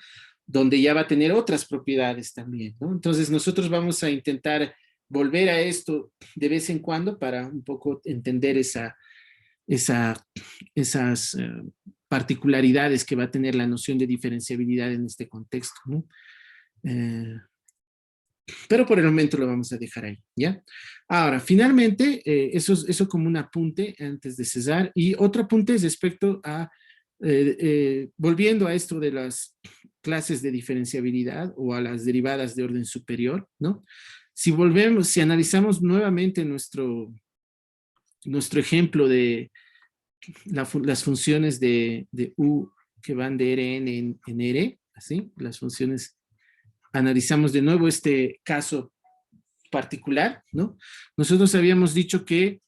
Donde ya va a tener otras propiedades también, ¿no? Entonces nosotros vamos a intentar volver a esto de vez en cuando para un poco entender esas particularidades que va a tener la noción de diferenciabilidad en este contexto, ¿no? Pero por el momento lo vamos a dejar ahí, ¿ya? Ahora, finalmente, eso como un apunte antes de cesar, y otro apunte respecto a, volviendo a esto de las clases de diferenciabilidad o a las derivadas de orden superior, ¿no? Si analizamos nuevamente nuestro ejemplo de las funciones de U que van de Rn en R, así, las funciones, analizamos de nuevo este caso particular, ¿no? Nosotros habíamos dicho que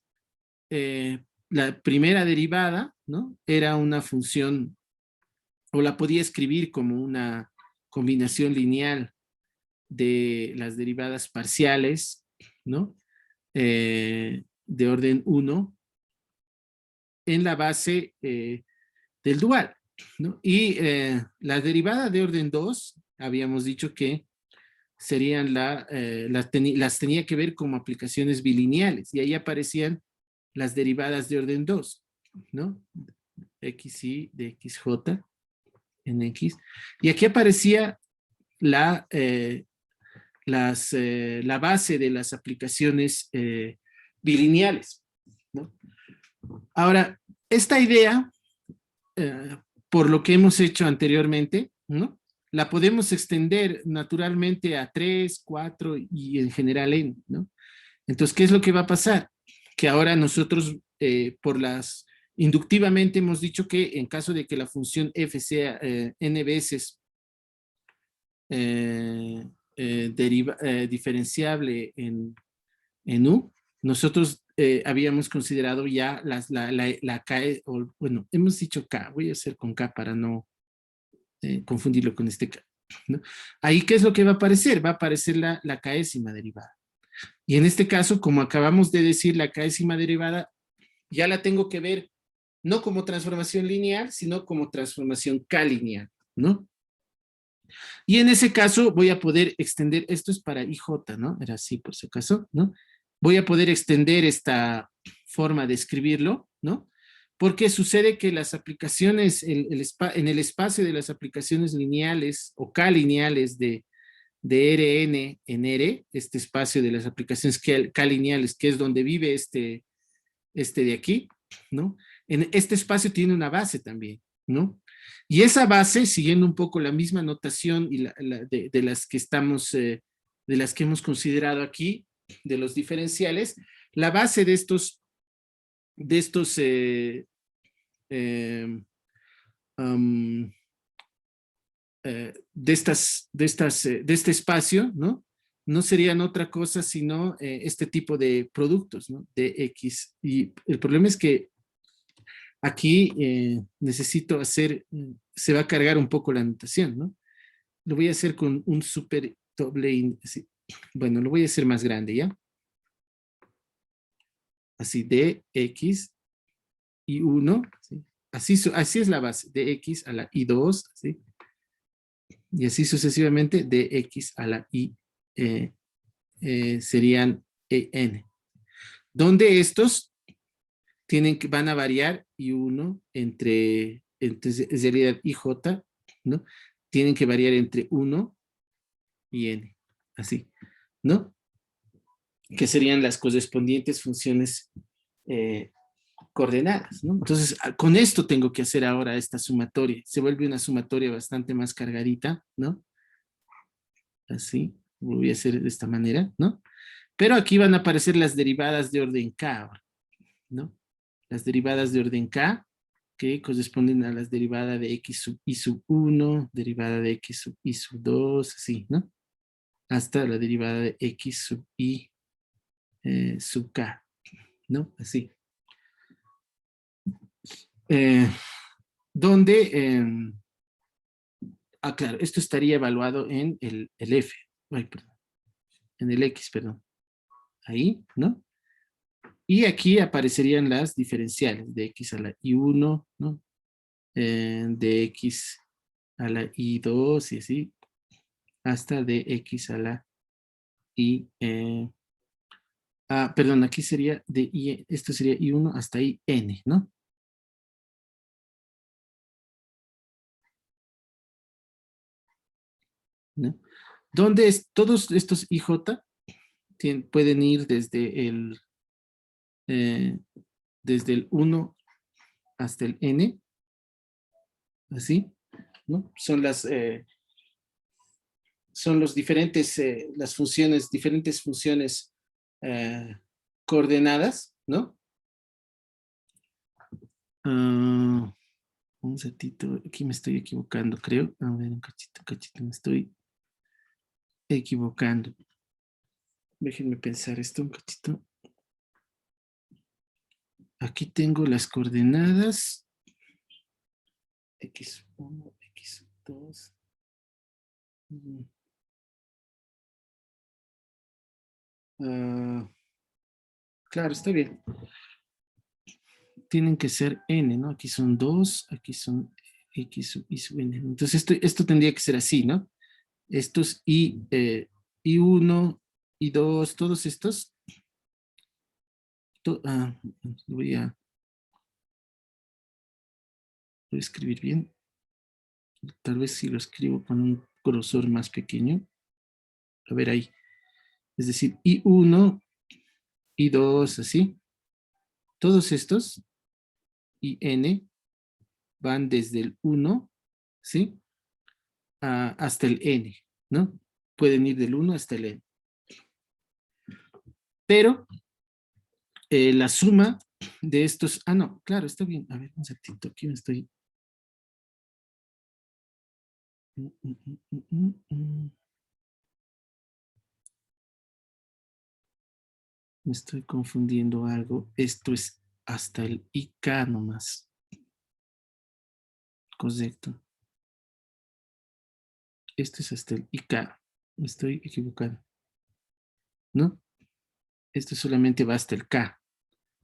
la primera derivada, ¿no? Era una función, o la podía escribir como una combinación lineal de las derivadas parciales, ¿no? De orden 1 en la base del dual, ¿no? Y la derivada de orden 2, habíamos dicho que serían las tenía que ver como aplicaciones bilineales, y ahí aparecían las derivadas de orden 2, ¿no? XY de XJ en X. Y aquí aparecía la base de las aplicaciones bilineales, ¿no? Ahora, esta idea, por lo que hemos hecho anteriormente, ¿no? la podemos extender naturalmente a 3, 4 y en general n, ¿no? Entonces, ¿qué es lo que va a pasar? Que ahora nosotros, inductivamente hemos dicho que en caso de que la función f sea n veces diferenciable en u, nosotros habíamos considerado ya la k, o, bueno, hemos dicho k, voy a hacer con k para no confundirlo con este k, ¿no? Ahí, ¿qué es lo que va a aparecer? Va a aparecer la késima derivada. Y en este caso, como acabamos de decir, la késima derivada ya la tengo que ver no como transformación lineal, sino como transformación k-lineal, ¿no? Y en ese caso voy a poder extender, esto es para IJ, ¿no? Era así por si acaso, ¿no? Voy a poder extender esta forma de escribirlo, ¿no? Porque sucede que las aplicaciones, en el espacio de las aplicaciones lineales o k-lineales de Rn en R, este espacio de las aplicaciones k-lineales, que es donde vive este de aquí, ¿no? En este espacio tiene una base también, ¿no? Y esa base, siguiendo un poco la misma notación y de las que estamos, de las que hemos considerado aquí, de los diferenciales, la base de eh, um, de este espacio, ¿no? No serían otra cosa sino este tipo de productos, ¿no? De X. Y el problema es que aquí necesito hacer, se va a cargar un poco la anotación, ¿no? Lo voy a hacer con un super doble, así. Bueno, lo voy a hacer más grande, ¿ya? Así, de X y 1, ¿sí? Así es la base, de X a la I2, ¿sí? Y así sucesivamente, de X a la I serían n, donde estos van a variar y uno entre en realidad IJ, ¿no? Tienen que variar entre 1 y n, así, ¿no? Que serían las correspondientes funciones coordenadas, ¿no? Entonces, con esto tengo que hacer ahora esta sumatoria. Se vuelve una sumatoria bastante más cargadita, ¿no? Así, lo voy a hacer de esta manera, ¿no? Pero aquí van a aparecer las derivadas de orden K, ¿no? Las derivadas de orden K, que corresponden a las derivadas de X sub I sub 1, derivada de X sub I sub 2, así, ¿no? Hasta la derivada de X sub I sub K, ¿no? Así. Eh, donde, claro, esto estaría evaluado en el F, ay, perdón, en el X, perdón. Ahí, ¿no? Y aquí aparecerían las diferenciales de X a la I1, ¿no? De X a la I2 y así, hasta de X a la I. Perdón, aquí sería de I, esto sería I1 hasta IN, ¿no? ¿No? Donde todos estos IJ pueden ir eh, desde el 1 hasta el N, así, ¿no? Son los diferentes, las funciones, diferentes funciones eh, coordenadas, ¿no? Un ratito, aquí me estoy equivocando, creo. A ver, un cachito, me estoy equivocando. Déjenme pensar esto un cachito. Aquí tengo las coordenadas. X1, X2. Claro, está bien. Tienen que ser n, ¿no? Aquí son 2, aquí son x sub, y sub n. Entonces esto tendría que ser así, ¿no? Estos I1, I2, todos estos. Voy a escribir bien. Tal vez si lo escribo con un grosor más pequeño. A ver ahí. Es decir, I1, I2, así. Todos estos, y n, van desde el 1, ¿sí? hasta el n, ¿no? Pueden ir del 1 hasta el n. Pero la suma de estos... Ah, no, claro, está bien. A ver, un ratito, aquí me estoy... Me estoy confundiendo algo. Esto es hasta el IK nomás. Correcto. Esto es hasta el IK. Me estoy equivocando. ¿No? Esto solamente va hasta el K.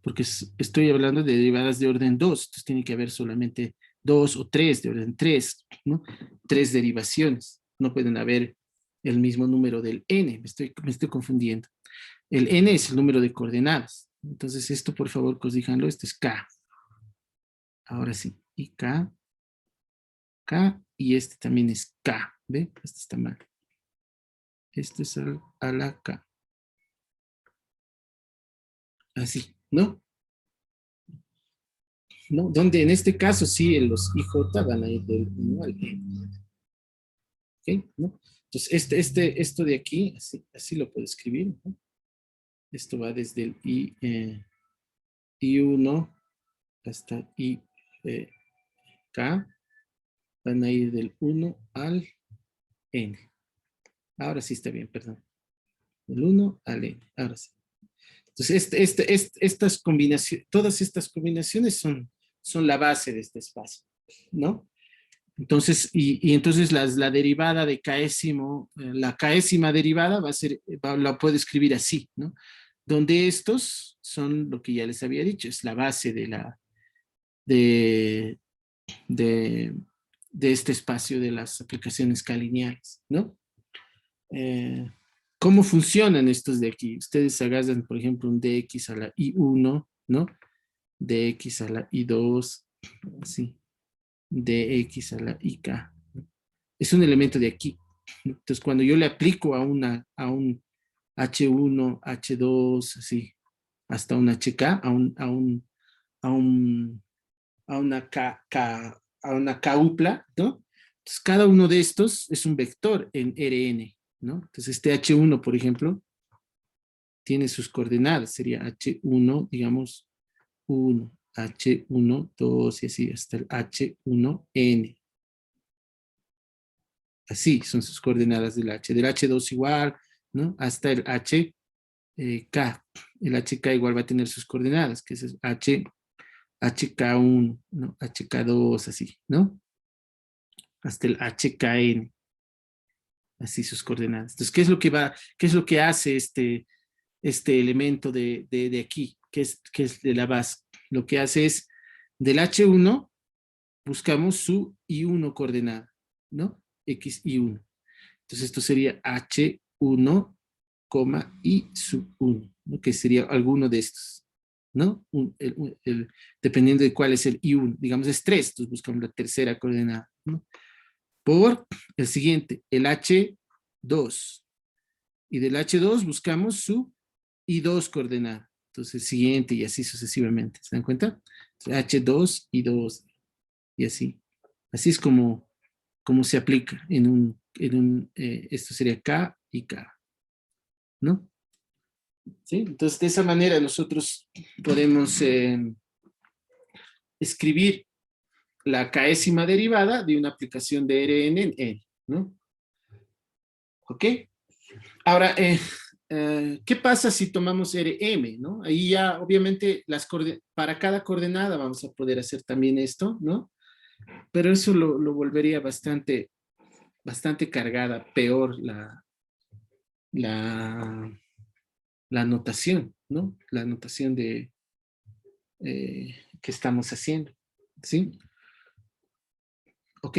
Porque estoy hablando de derivadas de orden 2. Entonces tiene que haber solamente 2 o 3 de orden 3, ¿no? 3 derivaciones. No pueden haber el mismo número del n. Me estoy confundiendo. El n es el número de coordenadas. Entonces esto, por favor, corríjanlo. Esto es K. Ahora sí. Y K. K. Y este también es K. ¿Ve? Este está mal. Este es a la K. Así, ¿no? ¿No? Donde en este caso sí los IJ van a ir del 1 al N. ¿Ok? ¿No? Entonces, esto de aquí, así lo puedo escribir, ¿no? Esto va desde el I1 hasta K. Van a ir del 1 al N. Ahora sí está bien, perdón. Del 1 al N. Ahora sí. Entonces, estas combinaciones, todas estas combinaciones son la base de este espacio, ¿no? Entonces, y entonces la derivada de késimo, la késima derivada va a ser, la puedo escribir así, ¿no? Donde estos son lo que ya les había dicho, es la base de, de, de este espacio de las aplicaciones K-lineales, ¿no? ¿Cómo funcionan estos de aquí? Ustedes agarran, por ejemplo, un dx a la I1, ¿no? Dx a la I2, así, dx a la IK. Es un elemento de aquí. Entonces, cuando yo le aplico a un H1, H2, así, hasta un HK, a, un, a una a una K-upla, ¿no? Entonces, cada uno de estos es un vector en Rn, ¿no? Entonces, este H1, por ejemplo, tiene sus coordenadas, sería H1, digamos, 1, H1, 2 y así hasta el H1N. Así son sus coordenadas del H. Del H2 igual, ¿no? Hasta el HK. El HK igual va a tener sus coordenadas, que es HK1, ¿no? HK2, así, ¿no? Hasta el HKN. Así sus coordenadas. Entonces, qué es lo que hace este elemento de aquí, que es de la base? Lo que hace es, del H1, buscamos su I1 coordenada, ¿no? X I1. Entonces esto sería H1, I sub 1, ¿no? Que sería alguno de estos, ¿no? Dependiendo de cuál es el I1, digamos es 3, entonces buscamos la tercera coordenada, ¿no? Por el siguiente, el H2. Y del H2 buscamos su I2 coordenada. Entonces, el siguiente y así sucesivamente. ¿Se dan cuenta? Entonces, H2, I2 y así. Así es como se aplica esto sería K y K, ¿no? ¿Sí? Entonces, de esa manera nosotros podemos escribir la késima derivada de una aplicación de Rn en N, ¿no? ¿Ok? Ahora, ¿qué pasa si tomamos Rm, ¿no? Ahí ya, obviamente, para cada coordenada vamos a poder hacer también esto, ¿no? Pero eso lo volvería bastante cargada, peor la, la notación, ¿no? La notación que estamos haciendo, ¿sí? ¿Ok?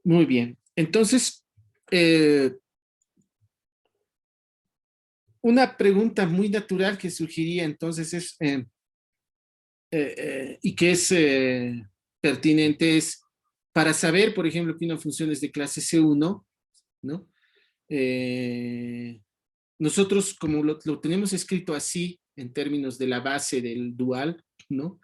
Muy bien. Entonces, una pregunta muy natural que surgiría entonces es, y que es pertinente es, para saber, por ejemplo, que una función es de clase C1, ¿no? Nosotros, como lo tenemos escrito así, en términos de la base del dual, ¿no?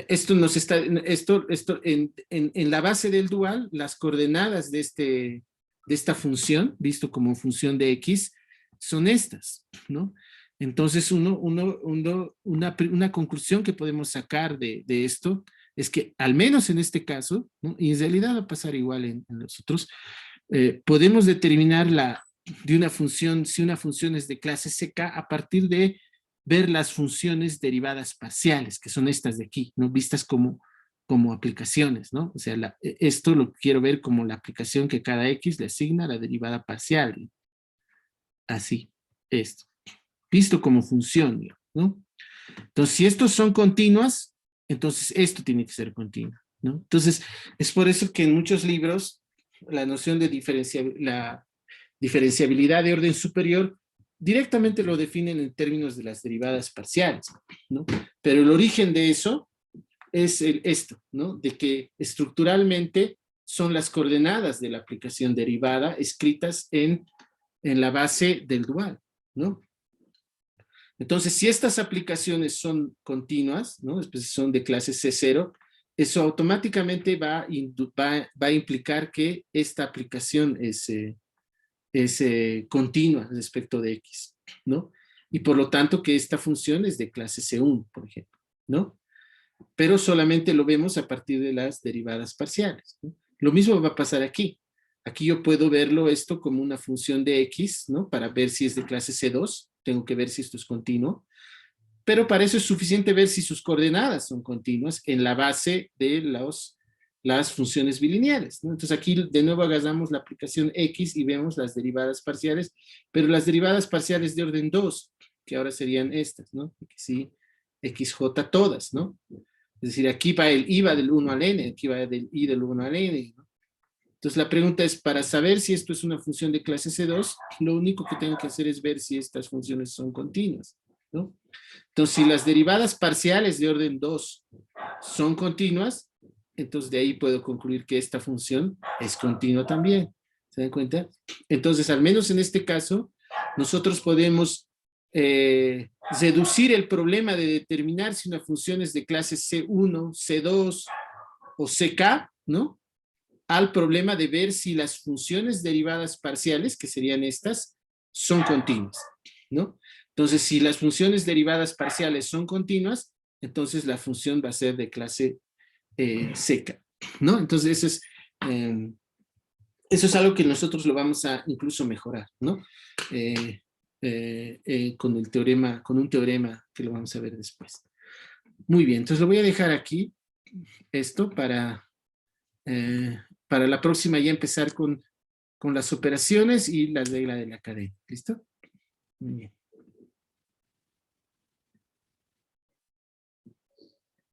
esto nos está, esto en la base del dual, las coordenadas de esta función, visto como función de x, son estas, ¿no? Entonces, una conclusión que podemos sacar de esto es que, al menos en este caso, ¿no? Y en realidad va a pasar igual en los otros, podemos determinar de una función, si una función es de clase CK, a partir de ver las funciones derivadas parciales, que son estas de aquí, ¿no? Vistas como aplicaciones, ¿no? O sea, esto lo quiero ver como la aplicación que cada X le asigna a la derivada parcial. Así, esto. Visto como función, ¿no? Entonces, si estos son continuas, entonces esto tiene que ser continuo, ¿no? Entonces, es por eso que en muchos libros la noción de la diferenciabilidad de orden superior directamente lo definen en términos de las derivadas parciales, ¿no? Pero el origen de eso es esto, ¿no? De que estructuralmente son las coordenadas de la aplicación derivada escritas en la base del dual, ¿no? Entonces, si estas aplicaciones son continuas, ¿no? Después son de clase C0, eso automáticamente va a implicar que esta aplicación es continua respecto de X, ¿no? Y por lo tanto que esta función es de clase C1, por ejemplo, ¿no? Pero solamente lo vemos a partir de las derivadas parciales, ¿no? Lo mismo va a pasar aquí. Aquí yo puedo verlo esto como una función de X, ¿no? Para ver si es de clase C2, tengo que ver si esto es continuo, pero para eso es suficiente ver si sus coordenadas son continuas en la base de las funciones bilineales, ¿no? Entonces aquí de nuevo agarramos la aplicación X y vemos las derivadas parciales, pero las derivadas parciales de orden 2, que ahora serían estas, ¿no? Sí, XJ todas, ¿no? Es decir, aquí va el I va del 1 al N, aquí va del I del 1 al N, ¿no? Entonces la pregunta es, para saber si esto es una función de clase C2, lo único que tengo que hacer es ver si estas funciones son continuas, ¿no? Entonces, si las derivadas parciales de orden 2 son continuas, entonces de ahí puedo concluir que esta función es continua también. ¿Se dan cuenta? Entonces, al menos en este caso, nosotros podemos reducir el problema de determinar si una función es de clase C1, C2 o CK, ¿no? Al problema de ver si las funciones derivadas parciales, que serían estas, son continuas, ¿no? Entonces, si las funciones derivadas parciales son continuas, entonces la función va a ser de clase seca, ¿no? Entonces, eso es algo que nosotros lo vamos a incluso mejorar, ¿no? Con el teorema, con un teorema que lo vamos a ver después. Muy bien, entonces lo voy a dejar aquí, esto, para la próxima ya empezar con las operaciones y la regla de la cadena. ¿Listo? Muy bien.